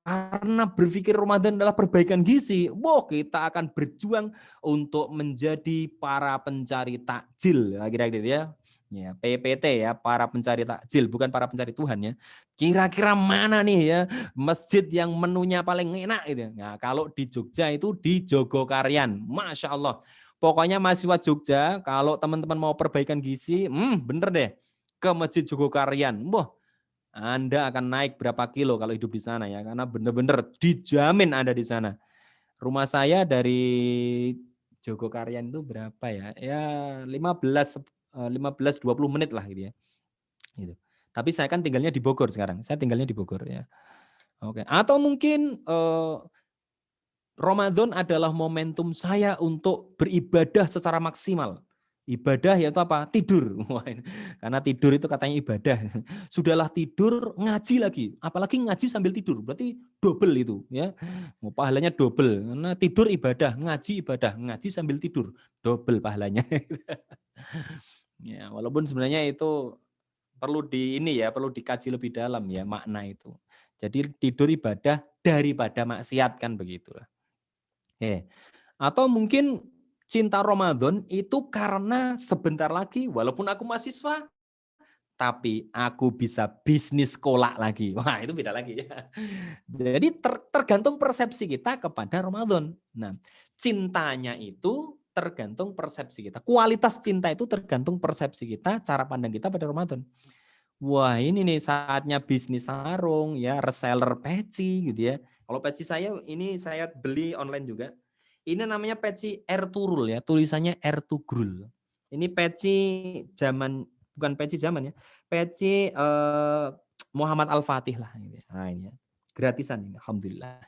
Karena berpikir Ramadan adalah perbaikan gizi, wah kita akan berjuang untuk menjadi para pencari takjil, kira-kira gitu ya. Ya, PPT ya, para pencari takjil, bukan para pencari Tuhan ya. Kira-kira mana nih ya masjid yang menunya paling enak gitu. Nah, kalau di Jogja itu di Jogokarian. Masya Allah. Pokoknya mahasiswa Jogja, kalau teman-teman mau perbaikan gizi, bener deh, ke Masjid Jogokarian. Wah, Anda akan naik berapa kilo kalau hidup di sana ya, karena bener-bener dijamin Anda di sana. Rumah saya dari Jogokarian itu berapa ya? Ya 15-20 menit lah gitu ya. Gitu. Tapi saya kan tinggalnya di Bogor sekarang. Saya tinggalnya di Bogor ya. Oke. Atau mungkin Ramadan adalah momentum saya untuk beribadah secara maksimal. Ibadah yaitu apa? Tidur. Karena tidur itu katanya ibadah. Sudahlah tidur, ngaji lagi. Apalagi ngaji sambil tidur. Berarti double itu. Ya. Pahalanya double. Karena tidur ibadah, ngaji sambil tidur. Double pahalanya. Ya, walaupun sebenarnya itu perlu perlu dikaji lebih dalam ya makna itu. Jadi tidur ibadah daripada maksiat kan begitulah. Atau mungkin cinta Ramadan itu karena sebentar lagi walaupun aku mahasiswa tapi aku bisa bisnis kolak lagi. Wah, itu beda lagi ya. Jadi tergantung persepsi kita kepada Ramadan. Nah, cintanya itu tergantung persepsi kita. Kualitas cinta itu tergantung persepsi kita, cara pandang kita pada Ramadan. Wah, ini nih saatnya bisnis sarung ya, reseller peci gitu ya. Kalau peci saya ini saya beli online juga. Ini namanya peci Ertugrul ya, tulisannya Ertugrul. Ini peci bukan peci zaman ya. Peci Muhammad Al-Fatih lah ini. Nah, ini ya. Gratisan ini, alhamdulillah.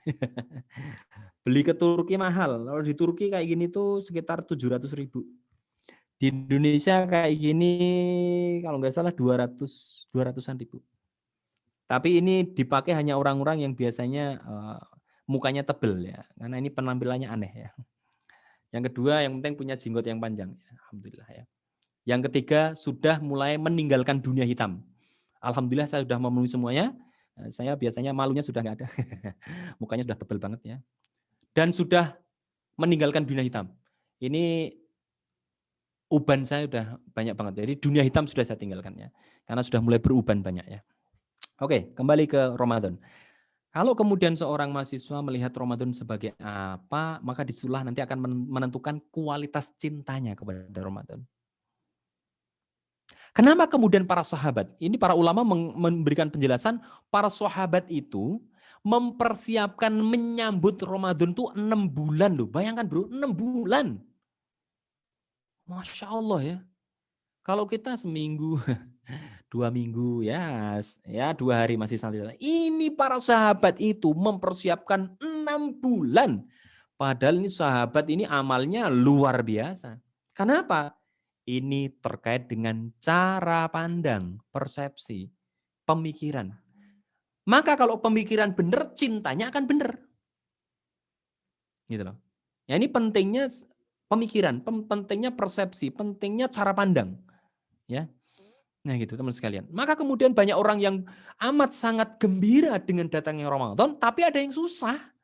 Beli ke Turki mahal. Kalau di Turki kayak gini tuh sekitar 700.000. Di Indonesia kayak gini kalau nggak salah 200-an ribu. Tapi ini dipakai hanya orang-orang yang biasanya mukanya tebel ya, karena ini penampilannya aneh ya. Yang kedua yang penting punya jenggot yang panjang, ya. Alhamdulillah ya. Yang ketiga sudah mulai meninggalkan dunia hitam. Alhamdulillah saya sudah memenuhi semuanya. Saya biasanya malunya sudah nggak ada, mukanya sudah tebel banget ya. Dan sudah meninggalkan dunia hitam. Ini uban saya sudah banyak banget. Jadi dunia hitam sudah saya tinggalkan ya. Karena sudah mulai beruban banyak ya. Oke, kembali ke Ramadan. Kalau kemudian seorang mahasiswa melihat Ramadan sebagai apa, maka disitulah nanti akan menentukan kualitas cintanya kepada Ramadan. Kenapa kemudian para sahabat, ini para ulama memberikan penjelasan, para sahabat itu mempersiapkan menyambut Ramadan itu 6 bulan loh. Bayangkan bro, 6 bulan. Masya Allah ya. Kalau kita seminggu, 2 minggu ya 2 hari masih santai. Ini para sahabat itu mempersiapkan 6 bulan. Padahal ini sahabat ini amalnya luar biasa. Kenapa? Ini terkait dengan cara pandang, persepsi, pemikiran. Maka kalau pemikiran benar, cintanya akan benar. Gitu loh. Ya ini pentingnya pemikiran, pentingnya persepsi, pentingnya cara pandang. Ya. Nah gitu teman sekalian. Maka kemudian banyak orang yang amat sangat gembira dengan datangnya Ramadan, tapi ada yang susah.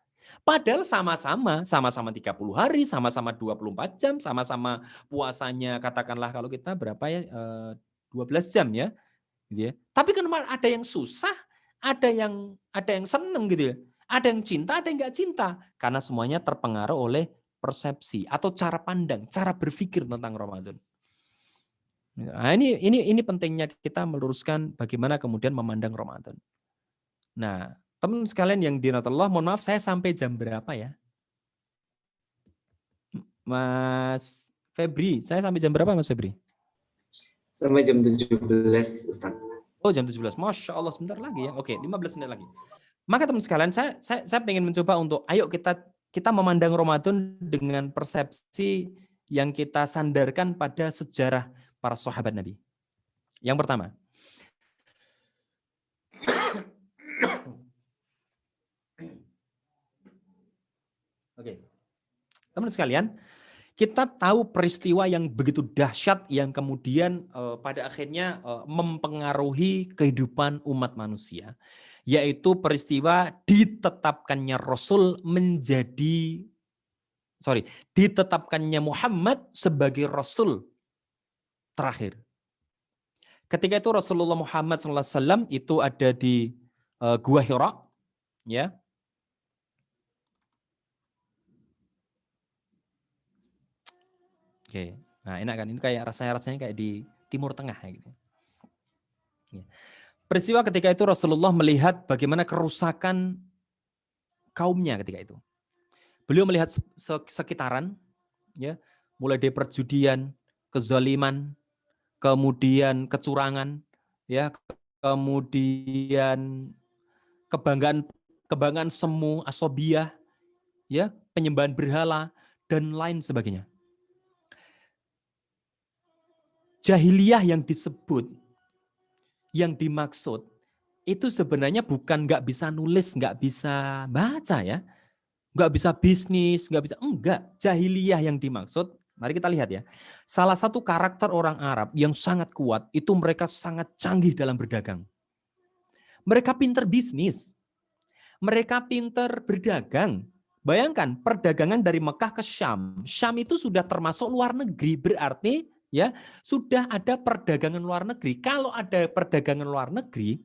Padahal sama-sama 30 hari, sama-sama 24 jam, sama-sama puasanya katakanlah kalau kita berapa ya 12 jam ya. Gitu ya. Tapi kan ada yang susah, ada yang seneng gitu ya. Ada yang cinta, ada yang enggak cinta. Karena semuanya terpengaruh oleh persepsi atau cara pandang, cara berpikir tentang Ramadan. Nah, ini pentingnya kita meluruskan bagaimana kemudian memandang Ramadan. Nah, teman sekalian yang dirahmati Allah, mohon maaf saya sampai jam berapa ya? Mas Febri, saya sampai jam berapa Mas Febri? Sampai jam 17, Ustaz. Oh, jam 17. Masya Allah, sebentar lagi ya. Oke, 15 menit lagi. Maka teman sekalian, saya pengen mencoba untuk, ayo kita memandang Ramadan dengan persepsi yang kita sandarkan pada sejarah para sahabat Nabi. Yang pertama, oke, teman sekalian, Kita tahu peristiwa yang begitu dahsyat yang kemudian pada akhirnya mempengaruhi kehidupan umat manusia, yaitu peristiwa ditetapkannya Muhammad sebagai Rasul terakhir. Ketika itu Rasulullah Muhammad SAW itu ada di Gua Hira, ya. Oke, nah enak kan? Ini kayak rasanya kayak di Timur Tengah gitu. Ya. Peristiwa ketika itu Rasulullah melihat bagaimana kerusakan kaumnya ketika itu. Beliau melihat sekitaran, ya, mulai dari perjudian, kezaliman, kemudian kecurangan, ya, kemudian kebanggaan semu, asobiyah, ya, penyembahan berhala dan lain sebagainya. Jahiliyah yang disebut, yang dimaksud, itu sebenarnya bukan nggak bisa nulis, nggak bisa baca ya. Nggak bisa bisnis, enggak. Jahiliyah yang dimaksud, mari kita lihat ya. Salah satu karakter orang Arab yang sangat kuat, itu mereka sangat canggih dalam berdagang. Mereka pinter bisnis. Mereka pinter berdagang. Bayangkan, perdagangan dari Mekah ke Syam. Syam itu sudah termasuk luar negeri, berarti ya sudah ada perdagangan luar negeri. Kalau ada perdagangan luar negeri,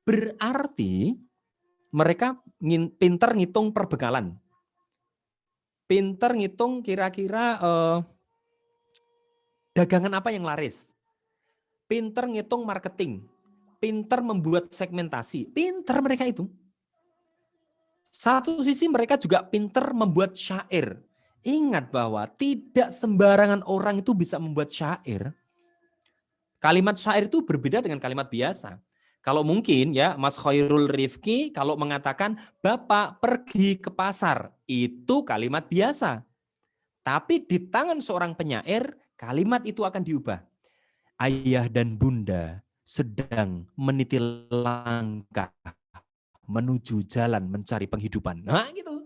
berarti mereka pinter ngitung perbekalan. Pinter ngitung kira-kira dagangan apa yang laris. Pinter ngitung marketing. Pinter membuat segmentasi. Pinter mereka itu. Satu sisi mereka juga pinter membuat syair. Ingat bahwa tidak sembarangan orang itu bisa membuat syair. Kalimat syair itu berbeda dengan kalimat biasa. Kalau mungkin ya Mas Khairul Rifki kalau mengatakan Bapak pergi ke pasar, itu kalimat biasa. Tapi di tangan seorang penyair, kalimat itu akan diubah. Ayah dan bunda sedang meniti langkah menuju jalan mencari penghidupan. Nah gitu.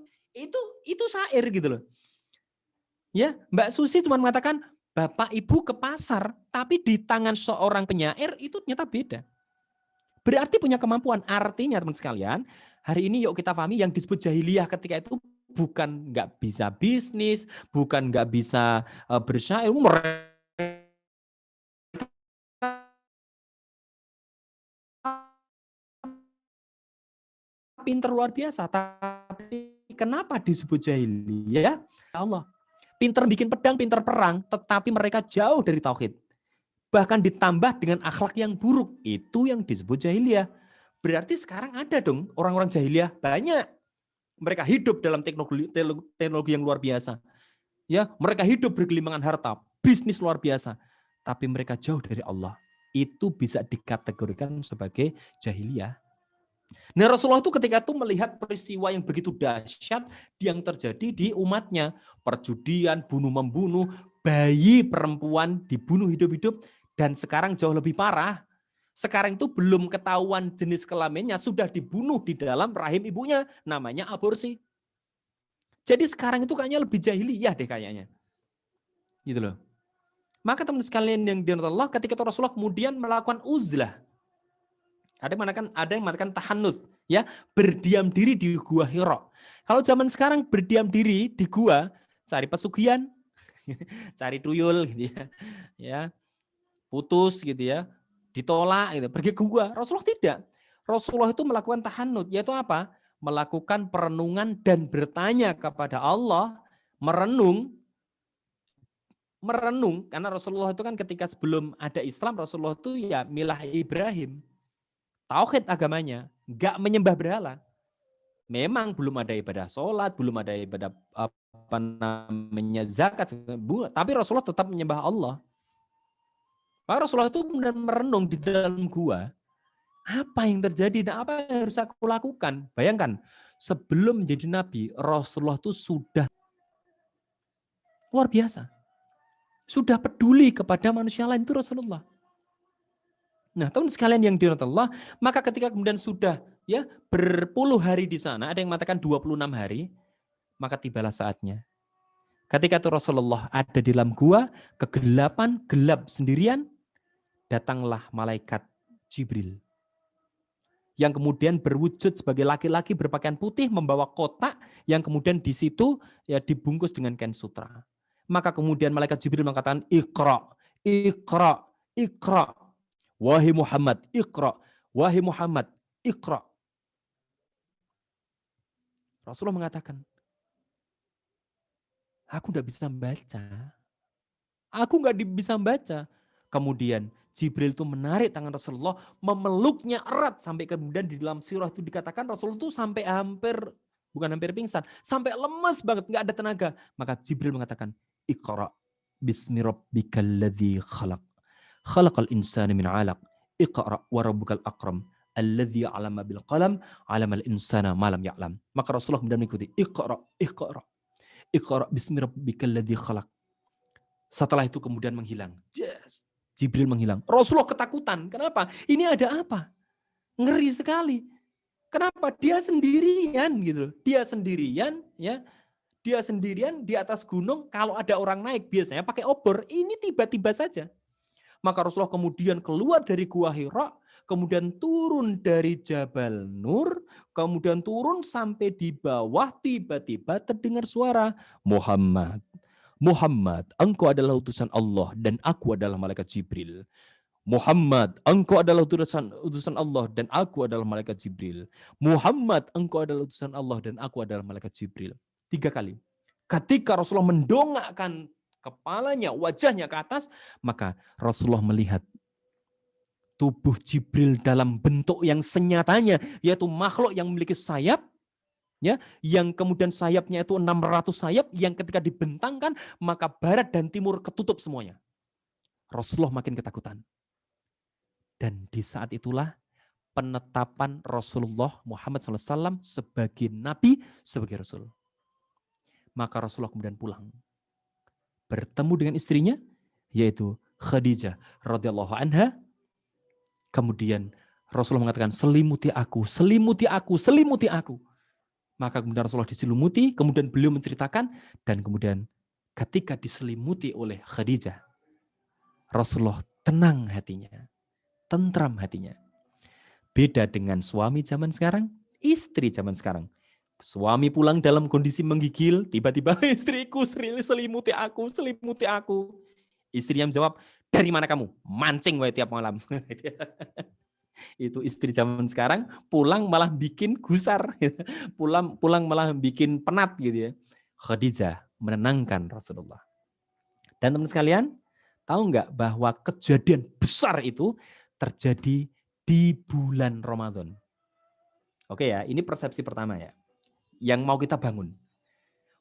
Itu syair gitu loh. Ya, Mbak Susi cuma mengatakan Bapak Ibu ke pasar, tapi di tangan seorang penyair itu ternyata beda. Berarti punya kemampuan. Artinya teman sekalian, hari ini yuk kita pahami yang disebut jahiliyah ketika itu bukan nggak bisa bisnis, bukan nggak bisa bersyair, mereka pinter luar biasa. Tapi kenapa disebut jahiliyah? Ya Allah, pinter bikin pedang, pinter perang, tetapi mereka jauh dari tauhid. Bahkan ditambah dengan akhlak yang buruk. Itu yang disebut jahiliyah. Berarti sekarang ada dong orang-orang jahiliyah. Banyak. Mereka hidup dalam teknologi yang luar biasa. Ya, mereka hidup bergelimangan harta. Bisnis luar biasa. Tapi mereka jauh dari Allah. Itu bisa dikategorikan sebagai jahiliyah. Nah Rasulullah itu ketika itu melihat peristiwa yang begitu dahsyat yang terjadi di umatnya. Perjudian, bunuh-membunuh, bayi perempuan dibunuh hidup-hidup. Dan sekarang jauh lebih parah. Sekarang itu belum ketahuan jenis kelaminnya, sudah dibunuh di dalam rahim ibunya. Namanya aborsi. Jadi sekarang itu kayaknya lebih jahiliyah deh kayaknya. Gitu loh. Maka teman sekalian yang dirahmati Allah, ketika Rasulullah kemudian melakukan uzlah. Ada yang mengatakan tahannuts, ya, berdiam diri di Gua Hira. Kalau zaman sekarang berdiam diri di gua, cari pesugihan, cari tuyul gitu ya. Ya. Putus gitu ya, ditolak gitu, pergi ke gua. Rasulullah tidak. Rasulullah itu melakukan tahannut, yaitu apa? Melakukan perenungan dan bertanya kepada Allah, merenung, karena Rasulullah itu kan ketika sebelum ada Islam, Rasulullah itu ya milah Ibrahim. Tauhid agamanya, enggak menyembah berhala. Memang belum ada ibadah sholat, belum ada ibadah apa namanya zakat, tapi Rasulullah tetap menyembah Allah. Maka Rasulullah itu merenung di dalam gua, apa yang terjadi dan apa yang harus aku lakukan. Bayangkan, sebelum menjadi nabi, Rasulullah itu sudah luar biasa. Sudah peduli kepada manusia lain, itu Rasulullah. Nah, teman sekalian yang dirahmati Allah, maka ketika kemudian sudah ya berpuluh hari di sana, ada yang mengatakan 26 hari, maka tibalah saatnya. Ketika itu Rasulullah ada di dalam gua, kegelapan, gelap sendirian, datanglah malaikat Jibril. Yang kemudian berwujud sebagai laki-laki berpakaian putih, membawa kotak yang kemudian di situ ya dibungkus dengan kain sutra. Maka kemudian malaikat Jibril mengatakan, Iqra, Iqra, Iqra. Wahai Muhammad, Iqra. Wahai Muhammad, Iqra. Rasulullah mengatakan, aku tidak bisa membaca. Aku nggak bisa membaca. Kemudian Jibril itu menarik tangan Rasulullah, memeluknya erat sampai kemudian di dalam sirah itu dikatakan Rasulullah itu sampai bukan hampir pingsan, sampai lemas banget, nggak ada tenaga. Maka Jibril mengatakan, Iqra bismi rabbikal ladzi khalaq. Khalaqal insana min 'alaq. Iqra wa rabbukal akram. Alladzi 'allama bil qalam, 'allamal insana ma lam ya'lam. Maka Rasulullah kemudian mengikuti, Iqra, Iqra. Iqra bismi rabbikal ladzi khalaq. Setelah itu kemudian menghilang. Yes. Jibril menghilang. Rasulullah ketakutan. Kenapa? Ini ada apa? Ngeri sekali. Kenapa? Dia sendirian gitu. Dia sendirian ya. Dia sendirian di atas gunung. Kalau ada orang naik biasanya pakai obor. Ini tiba-tiba saja. Maka Rasulullah kemudian keluar dari Gua Hira, kemudian turun dari Jabal Nur, kemudian turun sampai di bawah, tiba-tiba terdengar suara, Muhammad, Muhammad, engkau adalah utusan Allah dan aku adalah malaikat Jibril. Muhammad, engkau adalah utusan Allah dan aku adalah malaikat Jibril. Muhammad, engkau adalah utusan Allah dan aku adalah malaikat Jibril. 3 kali. Ketika Rasulullah mendongakkan kepalanya, wajahnya ke atas, maka Rasulullah melihat tubuh Jibril dalam bentuk yang senyatanya, yaitu makhluk yang memiliki sayap, ya, yang kemudian sayapnya itu 600 sayap, yang ketika dibentangkan, maka barat dan timur ketutup semuanya. Rasulullah makin ketakutan. Dan di saat itulah penetapan Rasulullah Muhammad SAW sebagai Nabi, sebagai Rasul. Maka Rasulullah kemudian pulang. Bertemu dengan istrinya, yaitu Khadijah radhiyallahu anha. Kemudian Rasulullah mengatakan, selimuti aku, selimuti aku, selimuti aku. Maka kemudian Rasulullah diselimuti, kemudian beliau menceritakan, dan kemudian ketika diselimuti oleh Khadijah, Rasulullah tenang hatinya, tentram hatinya. Beda dengan suami zaman sekarang, istri zaman sekarang. Suami pulang dalam kondisi menggigil, tiba-tiba istriku selimuti aku, selimuti aku. Istri yang menjawab, dari mana kamu? Mancing wae tiap malam. Itu istri zaman sekarang, pulang malah bikin gusar. pulang malah bikin penat gitu ya. Khadijah menenangkan Rasulullah. Dan teman sekalian, tahu nggak bahwa kejadian besar itu terjadi di bulan Ramadan? Oke ya, ini persepsi pertama ya. Yang mau kita bangun.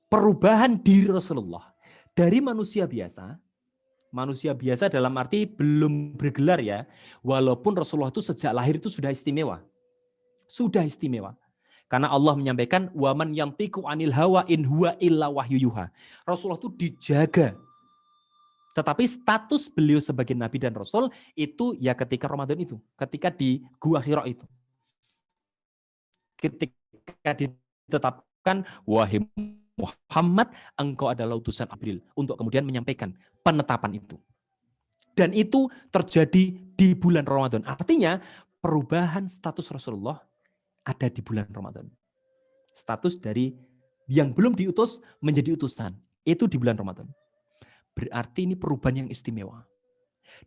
Perubahan diri Rasulullah dari manusia biasa dalam arti belum bergelar ya, walaupun Rasulullah itu sejak lahir itu sudah istimewa. Sudah istimewa. Karena Allah menyampaikan, waman yantiqu anil hawa in huwa illa wahyu yuha. Rasulullah itu dijaga. Tetapi status beliau sebagai Nabi dan Rasul itu ya ketika Ramadan itu. Ketika di Gua Hira itu. Ketika ditetapkan, wahai Muhammad, engkau adalah utusan Jibril, untuk kemudian menyampaikan penetapan itu. Dan itu terjadi di bulan Ramadan. Artinya perubahan status Rasulullah ada di bulan Ramadan. Status dari yang belum diutus menjadi utusan, itu di bulan Ramadan. Berarti ini perubahan yang istimewa.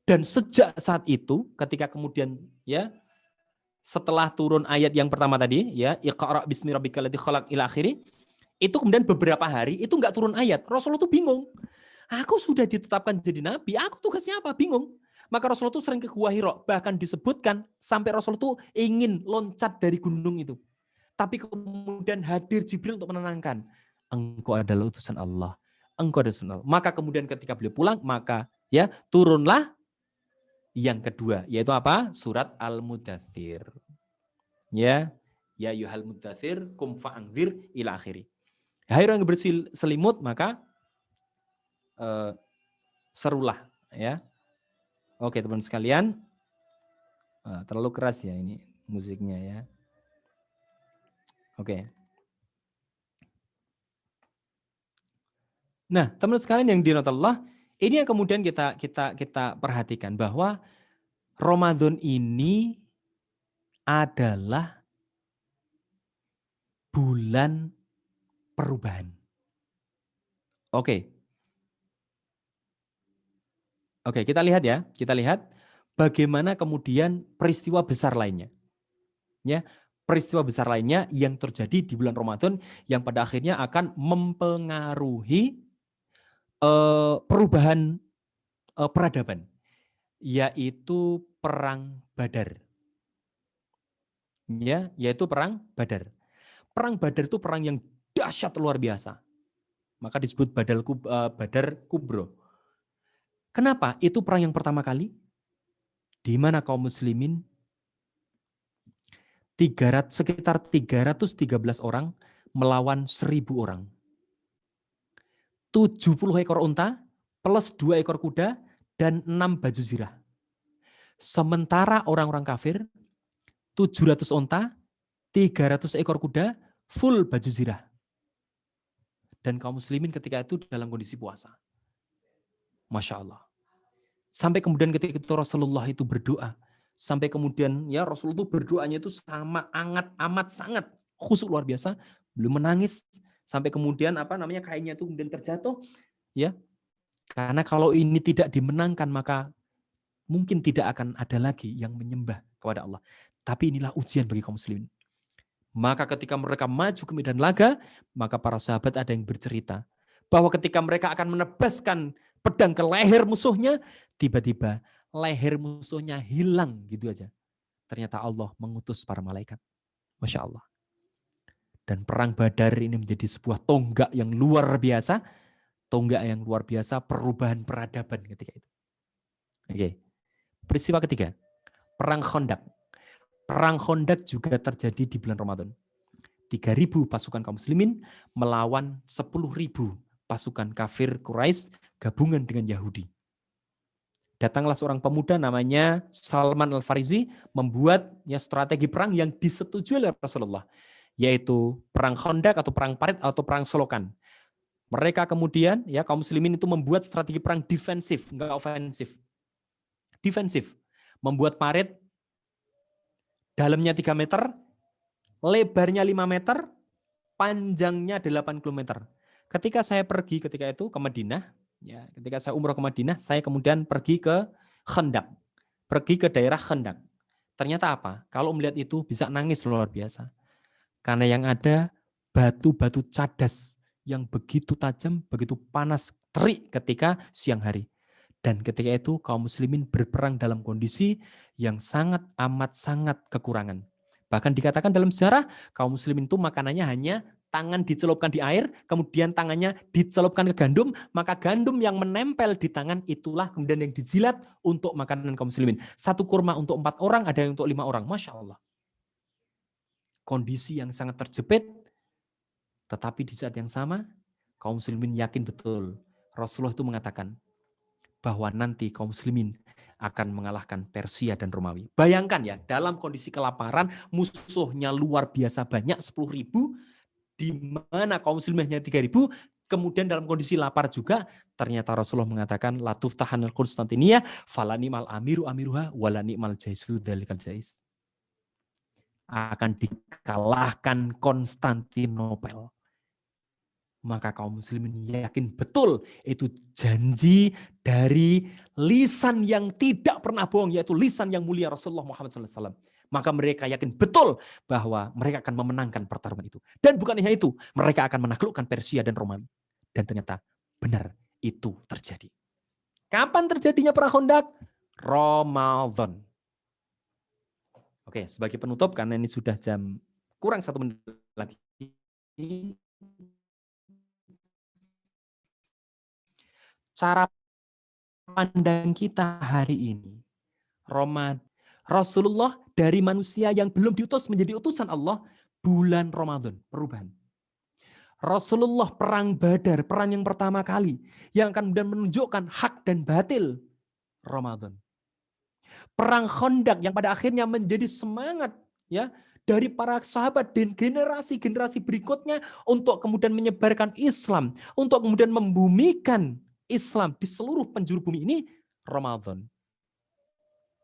Dan sejak saat itu, ketika kemudian ya setelah turun ayat yang pertama tadi, ya, Iqra bismi rabbikal ladzi khalaq ila akhiri, itu kemudian beberapa hari itu enggak turun ayat. Rasulullah tuh bingung. Aku sudah ditetapkan jadi nabi, aku tugasnya apa? Bingung. Maka Rasulullah tuh sering ke Gua Hira, bahkan disebutkan sampai Rasulullah tuh ingin loncat dari gunung itu. Tapi kemudian hadir Jibril untuk menenangkan. Engkau adalah utusan Allah. Engkau adalah utusan Allah. Maka kemudian ketika beliau pulang, maka ya turunlah yang kedua, yaitu apa? Surat Al-Mudaththir. Ya yuhal mudaththir kum fa'anzir ila akhiri. Hai orang yang berselimut, maka serulah ya. Oke teman sekalian, terlalu keras ya ini musiknya ya. Oke. Nah, teman sekalian yang dirahmati Allah, ini yang kemudian kita perhatikan bahwa Ramadan ini adalah bulan perubahan. Oke, kita lihat ya. Kita lihat bagaimana kemudian peristiwa besar lainnya. Ya, peristiwa besar lainnya yang terjadi di bulan Ramadan yang pada akhirnya akan mempengaruhi perubahan peradaban, yaitu perang Badar. Ya, yaitu perang Badar. Perang Badar itu perang yang dahsyat luar biasa. Maka disebut Badar Kubro. Kenapa? Itu perang yang pertama kali di mana kaum muslimin sekitar 313 orang melawan 1000 orang. 70 ekor unta plus 2 ekor kuda dan 6 baju zirah. Sementara orang-orang kafir 700 unta, 300 ekor kuda, full baju zirah. Dan kaum muslimin ketika itu dalam kondisi puasa. Masya Allah. Sampai kemudian ketika itu Rasulullah itu berdoa. Sampai kemudian ya Rasulullah itu berdoanya itu amat sangat khusyuk luar biasa. Belum menangis. Sampai kemudian kainnya itu kemudian terjatuh. Ya. Karena kalau ini tidak dimenangkan maka mungkin tidak akan ada lagi yang menyembah kepada Allah. Tapi inilah ujian bagi kaum muslimin. Maka ketika mereka maju ke medan laga, maka para sahabat ada yang bercerita bahwa ketika mereka akan menebaskan pedang ke leher musuhnya, tiba-tiba leher musuhnya hilang gitu aja. Ternyata Allah mengutus para malaikat. Masya Allah. Dan perang Badar ini menjadi sebuah tonggak yang luar biasa. Tonggak yang luar biasa, perubahan peradaban ketika itu. Oke. Peristiwa ketiga, perang Khandaq. Perang Khandaq juga terjadi di bulan Ramadan. 3.000 pasukan kaum muslimin melawan 10.000 pasukan kafir Quraisy gabungan dengan Yahudi. Datanglah seorang pemuda namanya Salman Al-Farisi membuat strategi perang yang disetujui oleh Rasulullah, yaitu perang Khandaq atau perang Parit atau perang Solokan. Mereka kemudian kaum muslimin itu membuat strategi perang defensif, enggak ofensif. Defensif. Membuat parit dalamnya 3 meter, lebarnya 5 meter, panjangnya 8 km. Ketika saya pergi ketika itu ke Madinah, ketika saya umroh ke Madinah, saya kemudian pergi ke Khandaq. Pergi ke daerah Khandaq. Ternyata apa? Kalau melihat itu bisa nangis luar biasa. Karena yang ada batu-batu cadas yang begitu tajam, begitu panas, terik ketika siang hari. Dan ketika itu kaum muslimin berperang dalam kondisi yang amat sangat kekurangan. Bahkan dikatakan dalam sejarah kaum muslimin itu makanannya hanya tangan dicelupkan di air, kemudian tangannya dicelupkan ke gandum, maka gandum yang menempel di tangan itulah kemudian yang dijilat untuk makanan kaum muslimin. 1 kurma untuk 4 orang, ada yang untuk 5 orang. Masya Allah. Kondisi yang sangat terjepit, tetapi di saat yang sama kaum muslimin yakin betul. Rasulullah itu mengatakan bahwa nanti kaum muslimin akan mengalahkan Persia dan Romawi. Bayangkan ya, dalam kondisi kelaparan, musuhnya luar biasa banyak, 10.000, di mana kaum muslimin hanya 3.000, kemudian dalam kondisi lapar juga, ternyata Rasulullah mengatakan, la tuftahanal Konstantiniyah, falanimal amiru amiruha, walanimal jaisu dalikal jais. Akan dikalahkan Konstantinopel. Maka kaum muslimin yakin betul itu janji dari lisan yang tidak pernah bohong, yaitu lisan yang mulia Rasulullah Muhammad SAW. Maka mereka yakin betul bahwa mereka akan memenangkan pertarungan itu. Dan bukan hanya itu, mereka akan menaklukkan Persia dan Romawi. Dan ternyata benar itu terjadi. Kapan terjadinya perang Khandaq? Ramadan. Oke, sebagai penutup karena ini sudah jam kurang 1 menit lagi. Cara pandang kita hari ini, Rasulullah dari manusia yang belum diutus menjadi utusan Allah, bulan Ramadan, perubahan. Rasulullah perang Badar, perang yang pertama kali, yang akan kemudian menunjukkan hak dan batil, Ramadan. Perang Khandaq yang pada akhirnya menjadi semangat dari para sahabat dan generasi-generasi berikutnya untuk kemudian menyebarkan Islam, untuk kemudian membumikan Islam di seluruh penjuru bumi ini, Ramadan.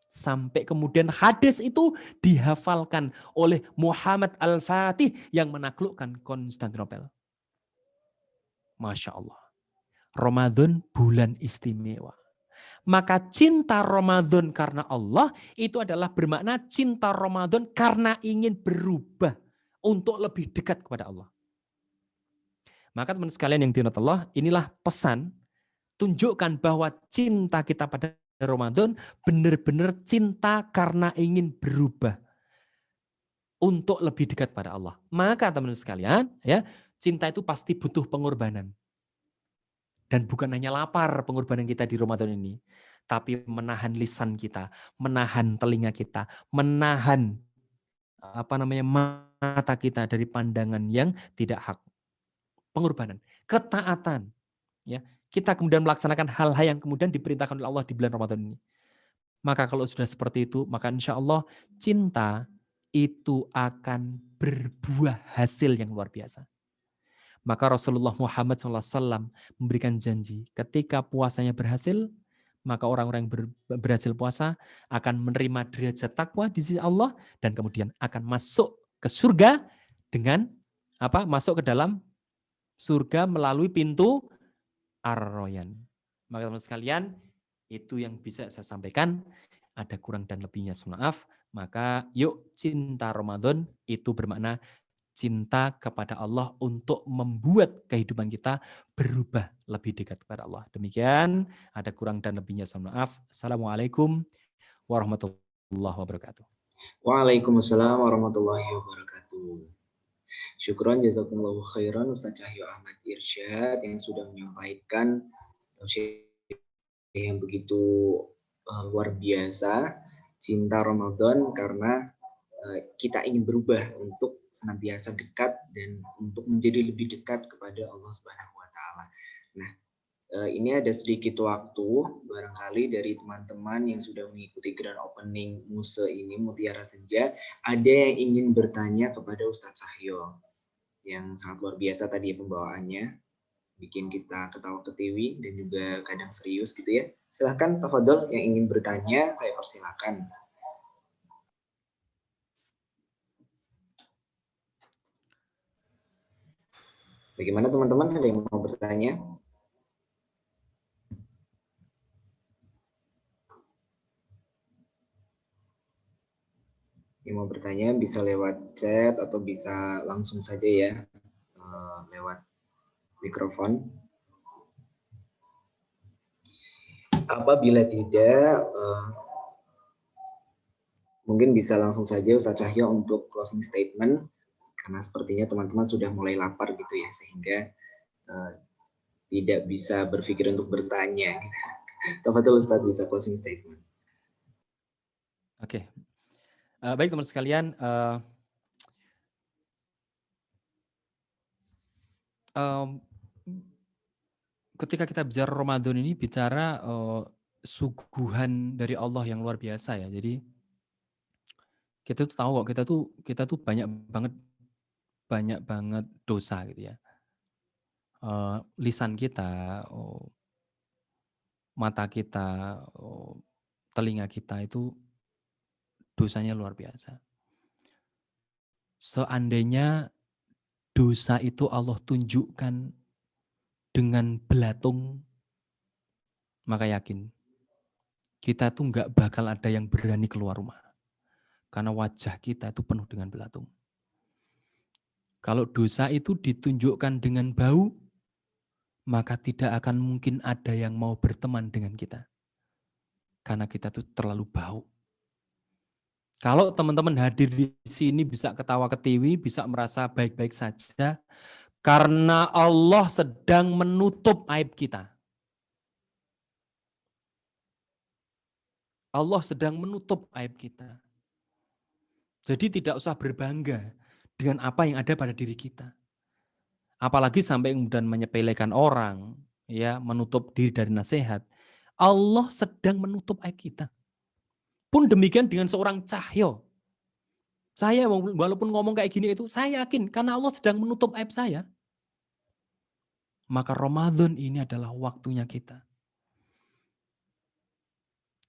Sampai kemudian hadis itu dihafalkan oleh Muhammad Al-Fatih yang menaklukkan Konstantinopel. Masya Allah. Ramadan bulan istimewa. Maka cinta Ramadan karena Allah itu adalah bermakna cinta Ramadan karena ingin berubah untuk lebih dekat kepada Allah. Maka teman sekalian yang dirahmati Allah, inilah pesan, tunjukkan bahwa cinta kita pada Ramadan benar-benar cinta karena ingin berubah untuk lebih dekat pada Allah. Maka teman sekalian, ya, cinta itu pasti butuh pengorbanan. Dan bukan hanya lapar pengorbanan kita di Ramadan ini, tapi menahan lisan kita, menahan telinga kita, menahan mata kita dari pandangan yang tidak hak. Pengorbanan, ketaatan, ya. Kita kemudian melaksanakan hal-hal yang kemudian diperintahkan oleh Allah di bulan Ramadan ini. Maka kalau sudah seperti itu, maka insya Allah cinta itu akan berbuah hasil yang luar biasa. Maka Rasulullah Muhammad SAW memberikan janji, ketika puasanya berhasil, maka orang-orang yang berhasil puasa akan menerima derajat takwa di sisi Allah dan kemudian akan masuk ke surga dengan masuk ke dalam surga melalui pintu Ar-Royan. Maka teman-teman sekalian, itu yang bisa saya sampaikan. Ada kurang dan lebihnya, maaf. Maka yuk, cinta Ramadan itu bermakna cinta kepada Allah untuk membuat kehidupan kita berubah lebih dekat kepada Allah. Demikian, ada kurang dan lebihnya, maaf. Assalamualaikum warahmatullahi wabarakatuh. Waalaikumsalam warahmatullahi wabarakatuh. Syukron jazakumullahu khairan Ustaz Cahyo Ahmad Irsyad yang sudah menyampaikan yang begitu luar biasa, cinta Ramadan karena kita ingin berubah untuk senantiasa dekat dan untuk menjadi lebih dekat kepada Allah Subhanahu wa taala. Nah, ini ada sedikit waktu barangkali dari teman-teman yang sudah mengikuti grand opening Muse ini, Mutiara Senja, ada yang ingin bertanya kepada Ustadz Cahyo yang sangat luar biasa tadi pembawaannya, bikin kita ketawa ketiwi dan juga kadang serius gitu ya. Silahkan tafadhol yang ingin bertanya, saya persilakan. Bagaimana teman-teman, ada yang mau bertanya? Yang mau bertanya bisa lewat chat atau bisa langsung saja ya, lewat mikrofon. Apabila tidak, mungkin bisa langsung saja Ustaz Cahyo untuk closing statement, karena sepertinya teman-teman sudah mulai lapar gitu ya, sehingga tidak bisa berpikir untuk bertanya. Tafadhol Ustaz, bisa closing statement. Oke. Baik teman sekalian, ketika kita bicara Ramadan ini bicara suguhan dari Allah yang luar biasa ya. Jadi kita tuh tahu kok kita tuh banyak banget dosa gitu ya. Lisan kita, mata kita, telinga kita itu dosanya luar biasa. Seandainya dosa itu Allah tunjukkan dengan belatung, maka yakin kita tuh nggak bakal ada yang berani keluar rumah. Karena wajah kita itu penuh dengan belatung. Kalau dosa itu ditunjukkan dengan bau, maka tidak akan mungkin ada yang mau berteman dengan kita. Karena kita tuh terlalu bau. Kalau teman-teman hadir di sini bisa ketawa ketiwi, bisa merasa baik-baik saja, karena Allah sedang menutup aib kita. Allah sedang menutup aib kita. Jadi tidak usah berbangga dengan apa yang ada pada diri kita. Apalagi sampai kemudian menyepelekan orang, ya, menutup diri dari nasihat. Allah sedang menutup aib kita. Pun demikian dengan seorang Cahyo. Saya walaupun ngomong kayak gini itu, saya yakin karena Allah sedang menutup aib saya. Maka Ramadan ini adalah waktunya kita.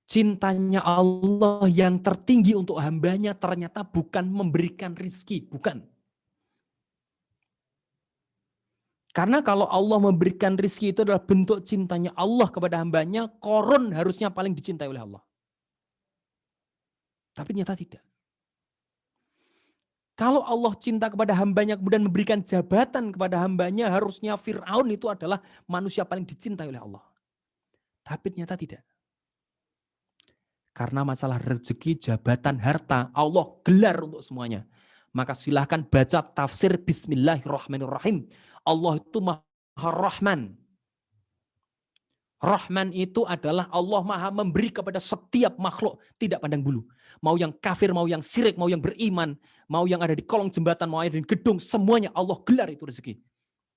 Cintanya Allah yang tertinggi untuk hambanya ternyata bukan memberikan rizki, bukan. Karena kalau Allah memberikan rizki itu adalah bentuk cintanya Allah kepada hambanya, korun harusnya paling dicintai oleh Allah. Tapi ternyata tidak. Kalau Allah cinta kepada hambanya kemudian memberikan jabatan kepada hambanya, harusnya Fir'aun itu adalah manusia paling dicintai oleh Allah. Tapi ternyata tidak. Karena masalah rezeki, jabatan, harta, Allah gelar untuk semuanya. Maka silahkan baca tafsir Bismillahirrahmanirrahim. Allah itu Maha Rahman. Rahman itu adalah Allah Maha memberi kepada setiap makhluk, tidak pandang bulu. Mau yang kafir, mau yang syirik, mau yang beriman, mau yang ada di kolong jembatan, mau yang ada di gedung, semuanya Allah gelar itu rezeki.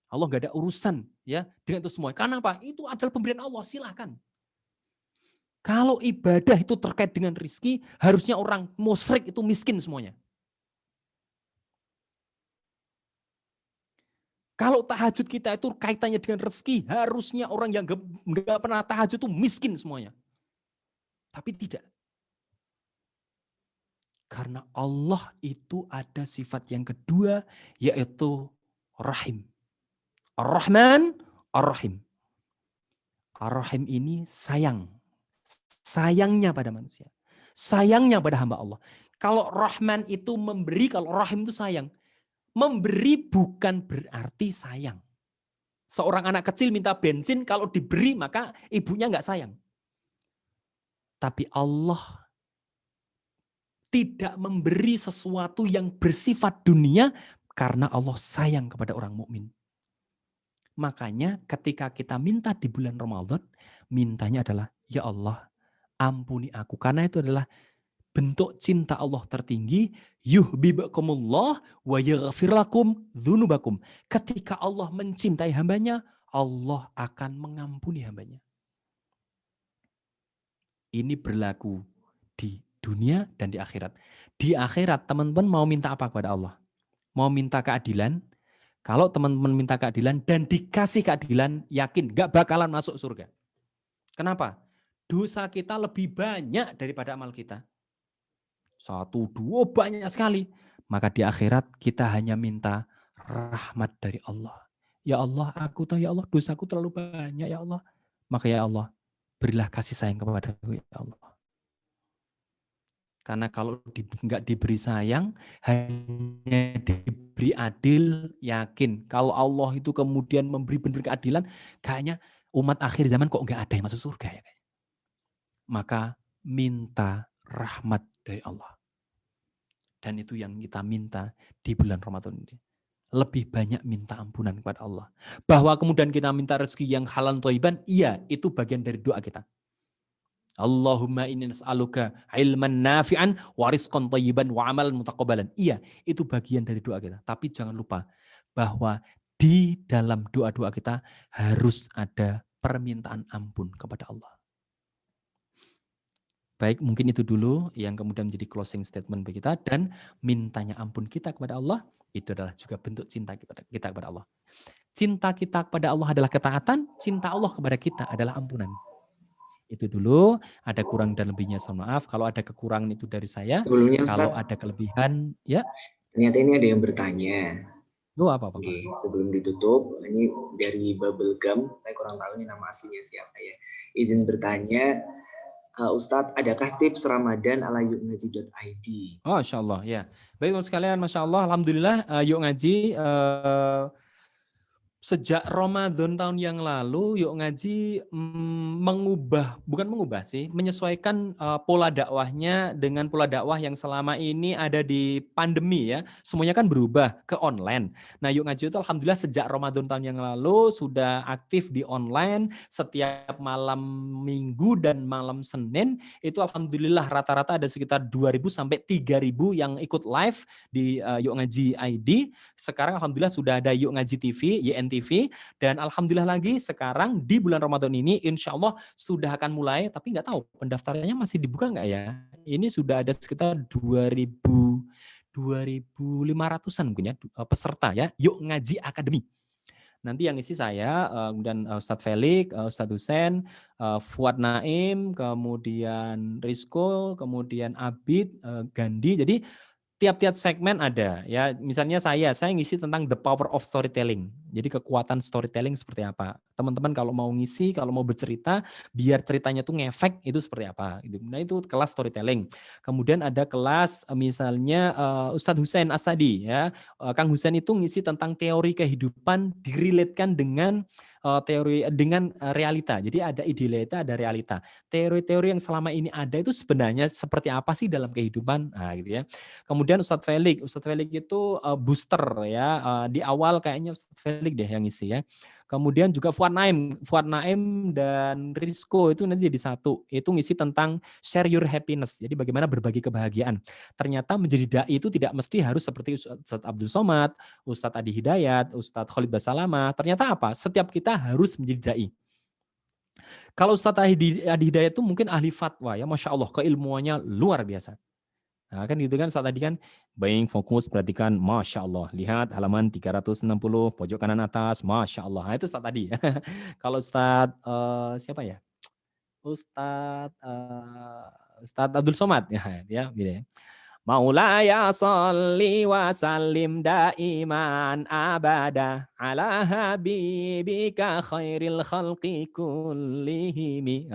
Allah nggak ada urusan ya dengan itu semua. Karena apa? Itu adalah pemberian Allah, silakan. Kalau ibadah itu terkait dengan rezeki, harusnya orang musyrik itu miskin semuanya. Kalau tahajud kita itu kaitannya dengan rezeki, harusnya orang yang nggak pernah tahajud itu miskin semuanya. Tapi tidak. Karena Allah itu ada sifat yang kedua, yaitu Rahim. Ar-Rahman, Ar-Rahim. Ar-Rahim ini sayang. Sayangnya pada manusia. Sayangnya pada hamba Allah. Kalau Rahman itu memberi, kalau Rahim itu sayang. Memberi bukan berarti sayang. Seorang anak kecil minta bensin, kalau diberi maka ibunya nggak sayang. Tapi Allah tidak memberi sesuatu yang bersifat dunia karena Allah sayang kepada orang mukmin. Makanya ketika kita minta di bulan Ramadan, mintanya adalah, ya Allah, ampuni aku. Karena itu adalah bentuk cinta Allah tertinggi, yuhibbukumullah wa yaghfir lakum dzunubakum. Ketika Allah mencintai hambanya, Allah akan mengampuni hambanya. Ini berlaku di dunia dan di akhirat. Di akhirat teman-teman mau minta apa kepada Allah? Mau minta keadilan? Kalau teman-teman minta keadilan dan dikasih keadilan, yakin gak bakalan masuk surga. Kenapa? Dosa kita lebih banyak daripada amal kita. 1, 2 banyak sekali. Maka di akhirat kita hanya minta rahmat dari Allah. Ya Allah, aku tahu ya Allah dosaku terlalu banyak ya Allah. Maka ya Allah, berilah kasih sayang kepadaku ya Allah. Karena kalau nggak diberi sayang, hanya diberi adil, yakin. Kalau Allah itu kemudian memberi benar keadilan, kayaknya umat akhir zaman kok nggak ada yang masuk surga ya. Maka minta rahmat dari Allah. Dan itu yang kita minta di bulan Ramadan ini. Lebih banyak minta ampunan kepada Allah. Bahwa kemudian kita minta rezeki yang halal thayyiban, iya, itu bagian dari doa kita. Allahumma inni nas'aluka ilman nafi'an wa rizqan thayyiban wa amalan mutaqabbalan. Iya, itu bagian dari doa kita. Tapi jangan lupa bahwa di dalam doa-doa kita harus ada permintaan ampun kepada Allah. Baik, mungkin itu dulu yang kemudian menjadi closing statement bagi kita, dan mintanya ampun kita kepada Allah itu adalah juga bentuk cinta kita kepada Allah. Cinta kita kepada Allah adalah ketaatan, cinta Allah kepada kita adalah ampunan. Itu dulu, ada kurang dan lebihnya mohon maaf. Kalau ada kekurangan itu dari saya. Sebelumnya kalau Ustaz, ada kelebihan ya. Ternyata ini ada yang bertanya. Apa? Oke, sebelum ditutup, ini dari Bubblegum, saya kurang tahu ini nama aslinya siapa ya. Izin bertanya, Ustadz, adakah tips Ramadan ala yukngaji.id? Oh, Masya Allah, ya. Baik, sekalian, Masya Allah, Alhamdulillah, Yuk Ngaji, sejak Ramadan tahun yang lalu, Yuk Ngaji menyesuaikan pola dakwahnya dengan pola dakwah yang selama ini ada di pandemi ya. Semuanya kan berubah ke online. Nah, Yuk Ngaji itu alhamdulillah sejak Ramadan tahun yang lalu sudah aktif di online setiap malam Minggu dan malam Senin. Itu alhamdulillah rata-rata ada sekitar 2.000 sampai 3.000 yang ikut live di Yuk Ngaji ID. Sekarang alhamdulillah sudah ada Yuk Ngaji TV, YNTV, dan alhamdulillah lagi sekarang di bulan Ramadan ini insya Allah sudah akan mulai, tapi nggak tahu pendaftarannya masih dibuka nggak ya. Ini sudah ada sekitar 2.200 2.500-an mungkin ya peserta ya. Yuk Ngaji Academy. Nanti yang isi saya, kemudian Ustadz Felix, Ustadz Husen, Fuad Naim, kemudian Rizko, kemudian Abid, Gandhi. Jadi tiap-tiap segmen ada ya. Misalnya saya ngisi tentang the power of storytelling. Jadi kekuatan storytelling seperti apa. Teman-teman kalau mau ngisi, kalau mau bercerita, biar ceritanya tuh ngefek itu seperti apa. Nah itu kelas storytelling. Kemudian ada kelas misalnya Ustadz Husain Asadi ya. Kang Husain itu ngisi tentang teori kehidupan direlatekan dengan realita. Jadi ada idealita, ada realita. Teori-teori yang selama ini ada itu sebenarnya seperti apa sih dalam kehidupan? Nah, gitu ya. Kemudian Ustadz Felix itu booster ya. Di awal kayaknya Ustadz Felix deh yang ngisi ya. Kemudian juga Fuad Naim dan Rizko itu nanti jadi satu. Itu ngisi tentang share your happiness. Jadi bagaimana berbagi kebahagiaan. Ternyata menjadi dai itu tidak mesti harus seperti Ustadz Abdul Somad, Ustadz Adi Hidayat, Ustadz Khalid Basalamah. Ternyata apa? Setiap kita harus menjadi dai. Kalau Ustadz Adi Hidayat itu mungkin ahli fatwa ya, Masya Allah keilmuannya luar biasa. Nah, kan gitu kan saat tadi kan baik fokus perhatikan Masya Allah, lihat halaman 360 pojok kanan atas Masya Allah. Nah, itu saat tadi. Kalau Ustadz siapa ya? Ustadz Abdul Somad ya gitu ya. Maulaya sholli wa sallim daiman abada ala habibika khairil khalqi kullihimi.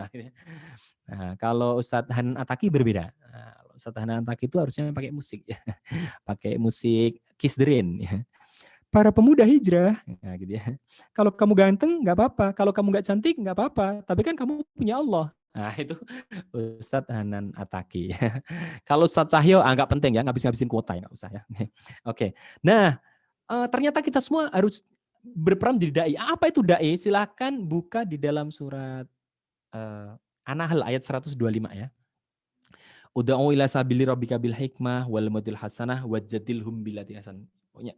Nah, kalau Ustadz Hanan Ataki berbeda. Nah, Ustadz Hanan Ataki itu harusnya pakai musik ya. Pakai musik Kiss the Rain ya. Para pemuda hijrah, nah, gitu ya. Kalau kamu ganteng nggak apa-apa, kalau kamu nggak cantik nggak apa-apa, tapi kan kamu punya Allah. Nah itu Ustadz Hanan Ataki. Kalau Ustadz Cahyo nggak penting ya, ngabisin kuota ya nggak usah ya. Oke. Nah ternyata kita semua harus berperan menjadi dai. Apa itu dai? Silahkan buka di dalam surat An-Nahl ayat 125 ya. Ud'u ila sabili rabbika bil hikmah wal mau'izil hasanah wajadilhum billati ahsan. Pokoknya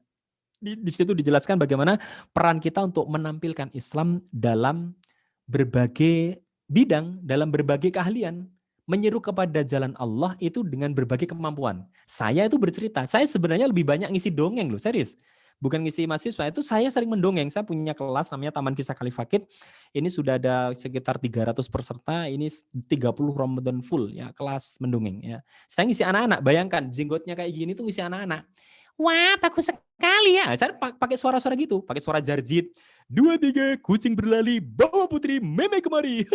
di situ dijelaskan bagaimana peran kita untuk menampilkan Islam dalam berbagai bidang, dalam berbagai keahlian. Menyeru kepada jalan Allah itu dengan berbagai kemampuan. Saya itu bercerita, saya sebenarnya lebih banyak ngisi dongeng loh, serius. Bukan ngisi mahasiswa, itu saya sering mendongeng. Saya punya kelas namanya Taman Kisah Khalifakid. Ini sudah ada sekitar 300 peserta, ini 30 Ramadan full ya, kelas mendongeng ya. Saya ngisi anak-anak, bayangkan jenggotnya kayak gini tuh ngisi anak-anak. Wah, bagus sekali ya. Saya pakai suara-suara gitu, pakai suara Jarjit. 2, 3, kucing berlari, bawa putri meme kemari.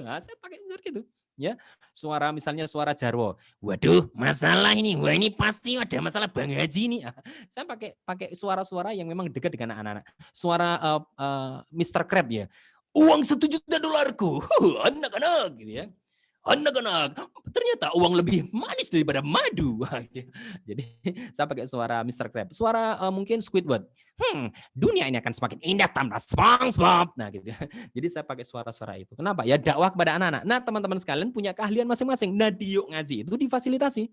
Nah, saya pakai suara gitu. Ya, suara misalnya suara Jarwo. Waduh, masalah ini. Wah, ini pasti ada masalah Bang Haji ini. Saya pakai suara-suara yang memang dekat dengan anak-anak. Suara Mr. Crab ya. Uang $1 juta. Anak-anak gitu ya. Anak-anak, ternyata uang lebih manis daripada madu. Jadi saya pakai suara Mr. Crab, suara mungkin Squidward. Dunia ini akan semakin indah tanpa SpongeBob. Nah, gitu. Jadi saya pakai suara-suara itu. Kenapa? Ya dakwah kepada anak-anak. Nah, teman-teman sekalian punya keahlian masing-masing. Nah, di Yuk Ngaji itu difasilitasi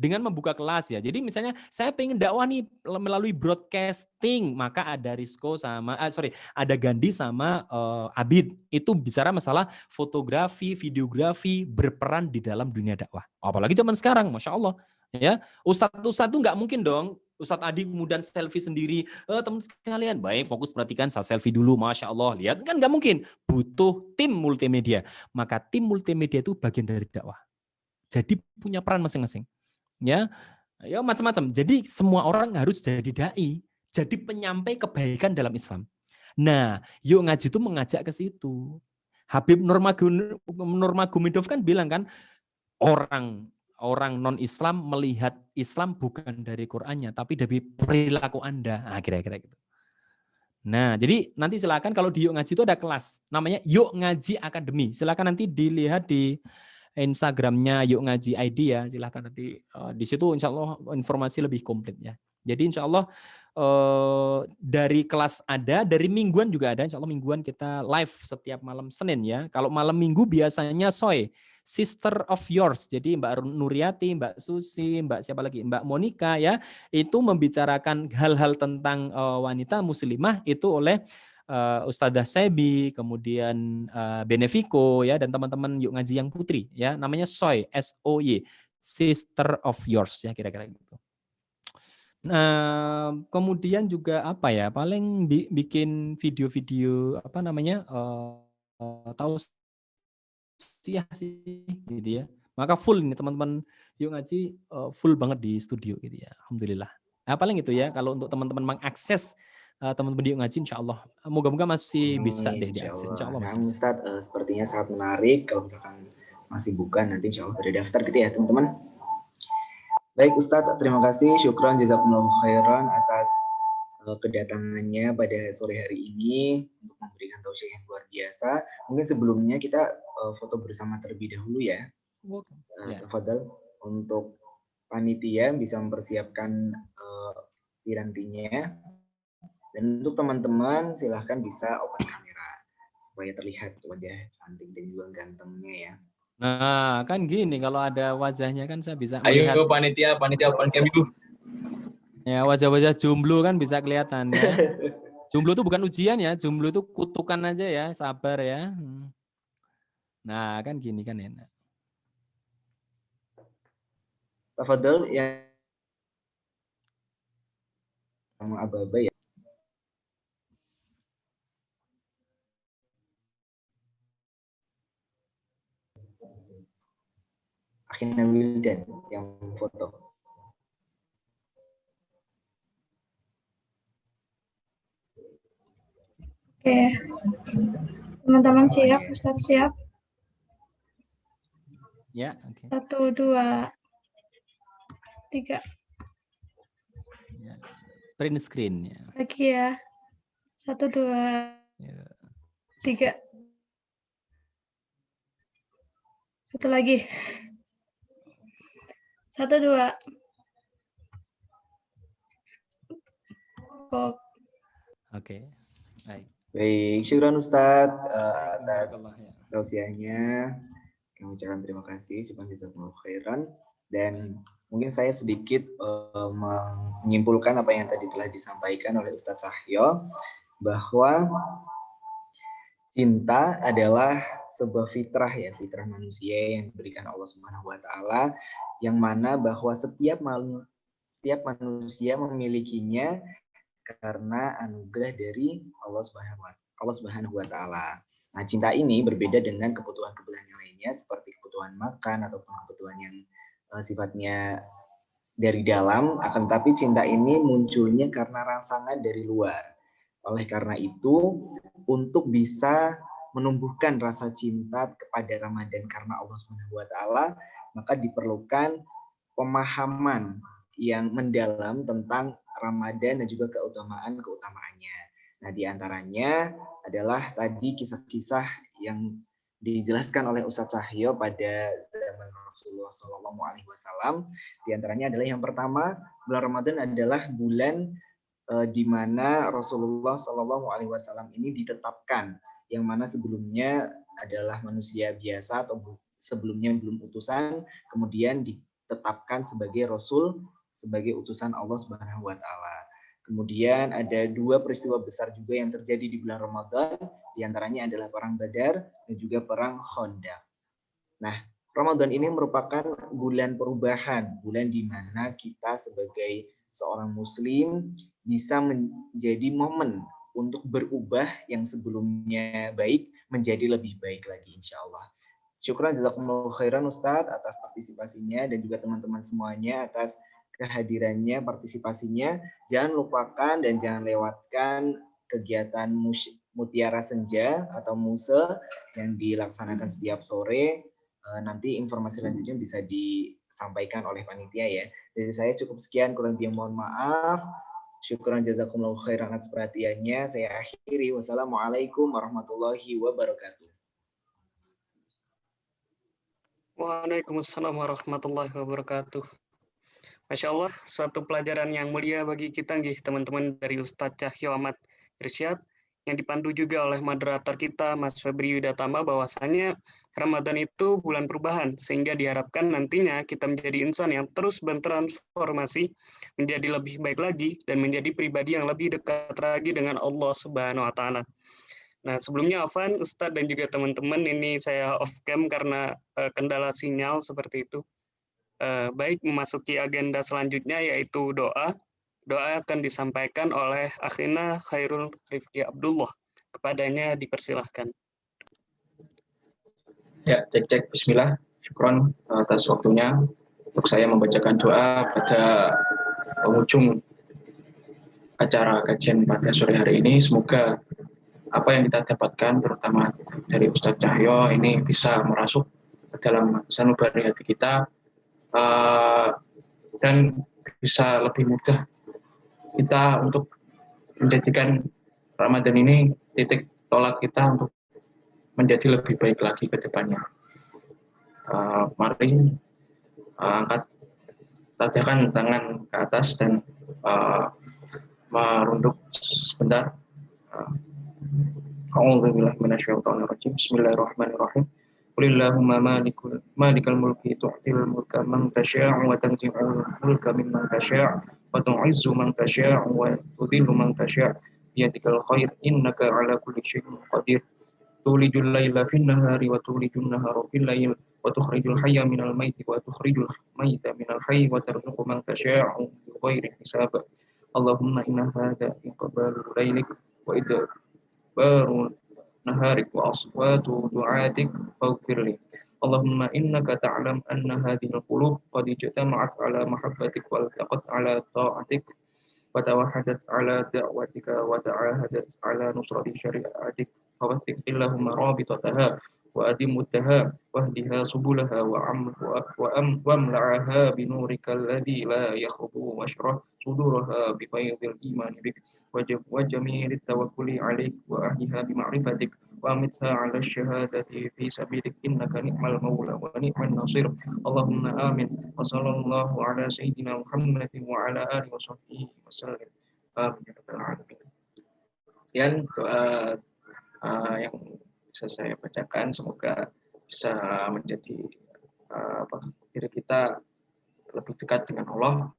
dengan membuka kelas ya. Jadi misalnya saya pengen dakwah nih melalui broadcasting, maka ada Rizko sama ada Gandhi sama Abid. Itu bicara masalah fotografi, videografi berperan di dalam dunia dakwah. Apalagi zaman sekarang, Masya Allah. Ya, Ustadz tuh nggak mungkin dong. Ustadz Adi kemudian selfie sendiri. Teman sekalian, baik fokus perhatikan, saya selfie dulu, Masya Allah. Lihat, kan nggak mungkin. Butuh tim multimedia. Maka tim multimedia itu bagian dari dakwah. Jadi punya peran masing-masing. Ya macam-macam. Jadi semua orang harus jadi dai, jadi penyampai kebaikan dalam Islam. Nah, Yuk Ngaji itu mengajak ke situ. Habib Nurmagomedov kan bilang kan, orang non-Islam melihat Islam bukan dari Qur'annya, tapi dari perilaku Anda. Nah, kira-kira gitu. Nah, jadi nanti silakan kalau di Yuk Ngaji itu ada kelas, namanya Yuk Ngaji Academy. Silakan nanti dilihat di Instagramnya Yuk Ngaji ID ya, silahkan nanti di situ insya Allah informasi lebih komplit ya. Jadi insya Allah dari kelas ada, dari mingguan juga ada. Insya Allah mingguan kita live setiap malam Senin ya. Kalau malam Minggu biasanya Soy, Sister of Yours. Jadi Mbak Nuriati, Mbak Susi, Mbak siapa lagi, Mbak Monica ya, itu membicarakan hal-hal tentang wanita muslimah itu oleh Ustadzah Sebi, kemudian Benefico ya, dan teman-teman Yuk Ngaji yang putri ya, namanya SOY, SOY, Sister of Yours ya, kira-kira gitu. Kemudian juga apa ya? Paling bikin video-video apa namanya? Tausiah sih gitu ya. Maka full ini teman-teman Yuk Ngaji full banget di studio gitu ya. Alhamdulillah. Nah, paling itu ya kalau untuk teman-teman mengakses teman-teman Yuk Ngaji insyaallah moga-moga masih bisa deh Insya diakses. Allah. Insyaallah Nah, masih bisa. Ustadz, sepertinya sangat menarik kalau misalkan masih buka nanti insya Allah terdaftar gitu ya teman-teman. Baik Ustadz, terima kasih. Syukran jazakumullahu khairan atas kedatangannya pada sore hari ini untuk memberikan tausiah yang luar biasa. Mungkin sebelumnya kita foto bersama terlebih dahulu ya. Ya. Tafadhal untuk panitia bisa mempersiapkan pirantinya. Dan untuk teman-teman silahkan bisa open kamera supaya terlihat wajah cantik dan juga gantengnya ya. Nah, kan gini kalau ada wajahnya kan saya bisa Ayo melihat. panitia open cam dulu. Ya, wajah-wajah jomblo kan bisa kelihatan ya. Jomblo itu bukan ujian ya, jomblo itu kutukan aja ya, sabar ya. Nah, kan gini kan enak. Tafadhal yang aba-aba ya. Akhirnya Wildan yang foto. Oke. Teman-teman siap, Ustadz siap. Ya, oke. 1, 2, 3. Ya. Print screen ya. Lagi ya. 1, 2, Ya. 3. Satu lagi. 1, 2. Cukup. Oke. Baik. Baik, syukran Ustadz atas tausiahnya. Kami ucapkan terima kasih, syukran jazakumullahu khairan. Dan mungkin saya sedikit menyimpulkan apa yang tadi telah disampaikan oleh Ustadz Cahyo, bahwa cinta adalah sebuah fitrah ya, fitrah manusia yang diberikan Allah Subhanahu wa taala, yang mana bahwa setiap manusia memilikinya karena anugerah dari Allah Subhanahu wa taala. Nah, cinta ini berbeda dengan kebutuhan-kebutuhan yang lainnya seperti kebutuhan makan ataupun kebutuhan yang sifatnya dari dalam, akan tetapi cinta ini munculnya karena rangsangan dari luar. Oleh karena itu, untuk bisa menumbuhkan rasa cinta kepada Ramadan karena Allah Subhanahu wa taala, maka diperlukan pemahaman yang mendalam tentang Ramadan dan juga keutamaannya. Nah, di antaranya adalah tadi kisah-kisah yang dijelaskan oleh Ustadz Cahyo pada zaman Rasulullah SAW. Di antaranya adalah yang pertama, bulan Ramadan adalah bulan di mana Rasulullah SAW ini ditetapkan, yang mana sebelumnya adalah manusia biasa atau sebelumnya belum utusan, kemudian ditetapkan sebagai Rasul, sebagai utusan Allah Subhanahu wa taala. Kemudian ada 2 peristiwa besar juga yang terjadi di bulan Ramadan, di antaranya adalah perang Badar dan juga perang Khandaq. Nah, Ramadan ini merupakan bulan perubahan, bulan di mana kita sebagai seorang muslim bisa menjadi momen untuk berubah yang sebelumnya baik menjadi lebih baik lagi insyaallah. Syukran jazakumullahu khairan Ustadz atas partisipasinya dan juga teman-teman semuanya atas kehadirannya, partisipasinya. Jangan lupakan dan jangan lewatkan kegiatan Mutiara Senja atau Muse yang dilaksanakan setiap sore. Nanti informasi selanjutnya bisa disampaikan oleh panitia ya. Dari saya cukup sekian, kurang lebih mohon maaf. Syukran jazakumullahu khairan atas perhatiannya. Saya akhiri. Wassalamualaikum warahmatullahi wabarakatuh. Waalaikumsalam warahmatullahi wabarakatuh. Masya Allah, suatu pelajaran yang mulia bagi kita, teman-teman, dari Ustadz Cahyo Ahmad Irsyad, yang dipandu juga oleh moderator kita, Mas Febri Widatama, bahwasanya Ramadan itu bulan perubahan, sehingga diharapkan nantinya kita menjadi insan yang terus bertransformasi, menjadi lebih baik lagi, dan menjadi pribadi yang lebih dekat lagi dengan Allah Subhanahu wa Ta'ala. Nah, sebelumnya Afan, Ustadz, dan juga teman-teman, ini saya off cam karena kendala sinyal seperti itu. Baik, memasuki agenda selanjutnya yaitu doa. Doa akan disampaikan oleh akhina Khairul Rifki Abdullah. Kepadanya dipersilahkan. Ya, cek bismillah. Syukron atas waktunya untuk saya membacakan doa pada penghujung acara kajian pada sore hari ini. Semoga apa yang kita dapatkan terutama dari Ustadz Cahyo ini bisa merasuk ke dalam sanubari hati kita dan bisa lebih mudah kita untuk menjadikan Ramadan ini titik tolak kita untuk menjadi lebih baik lagi ke depannya. Mari angkat tadakan tangan ke atas dan merunduk sebentar. A'udzubillahi minasyaitonirrajim. Bismillahirrahmanirrahim. Qulillahumma malikal mulki tu'til mulka man tasya'u wa tanzi'ul mulka mimman tasya'u wa tu'izzu man tasya'u wa tudhillu man tasya'u biyadikal khair innaka 'ala kulli syai'in qadir. Tulijul laila fin nahari wa tulijun nahara fil lail wa tukhrijul hayya minal maiti wa tukhrijul maita minal hayy wa tarzuqu man tasya'u bighairi hisab. Allahumma inna hadha iqbalul lailik wa idbarul naharik wa aswatu du'atik faghfir li. Allahumma innaka ta'lam anna hadhihi al-qulub qad ijtama'at ala mahabbatik wa altaqat ala ta'atik wa tawahadat ala da'watika wa ta'ahadat ala nusrati syari'atik fawathiq illahumma rabitataha wa adimuttaha wahdiha subulaha wa amla'aha binurika alladhi la yakhbu wa ashrah suduraha bi faydil iman bik wa jamil tawakkuli alaik wa ahliha bi ma'rifatik wa amitha ala syahadati fi sabilik innaka ni'mal maula wa ni'man nasir. Allahumma amin wa sallallahu ala sayyidina Muhammadin wa ala alihi wa sahbihi wasallam. Amin ya rabbal alamin. Sekian doa yang bisa saya bacakan, semoga bisa menjadi diri kita lebih dekat dengan Allah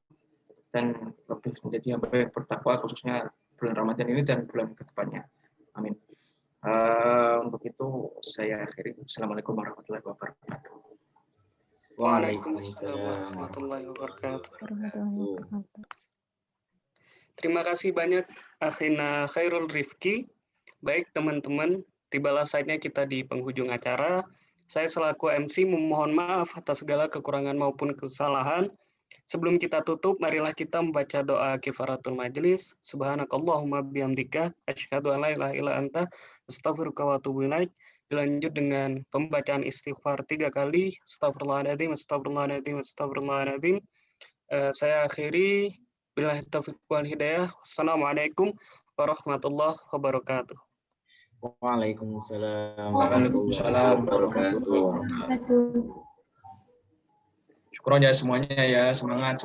dan lebih menjadi hamba yang bertakwa khususnya bulan Ramadan ini dan bulan kedepannya. Amin. Untuk itu saya akhiri. Assalamualaikum warahmatullahi wabarakatuh. Waalaikumsalam warahmatullahi wabarakatuh. Terima kasih banyak akhina Khairul Rifki. Baik teman-teman, tibalah saatnya kita di penghujung acara. Saya selaku MC memohon maaf atas segala kekurangan maupun kesalahan. Sebelum kita tutup, marilah kita membaca doa kifaratul majlis. Subhanakallahumma bihamdika asyhadu an la ilaha illa anta astaghfiruka wa atubu ilaik. Dilanjut dengan pembacaan istighfar 3 kali. Astagfirullahaladzim, astagfirullahaladzim, astagfirullahaladzim. Saya akhiri. Billahi taufiq wal hidayah. Wassalamualaikum warahmatullahi wabarakatuh. Waalaikumsalam Waalaikumsalam warahmatullahi wabarakatuh. Syukron ya semuanya ya, semangat.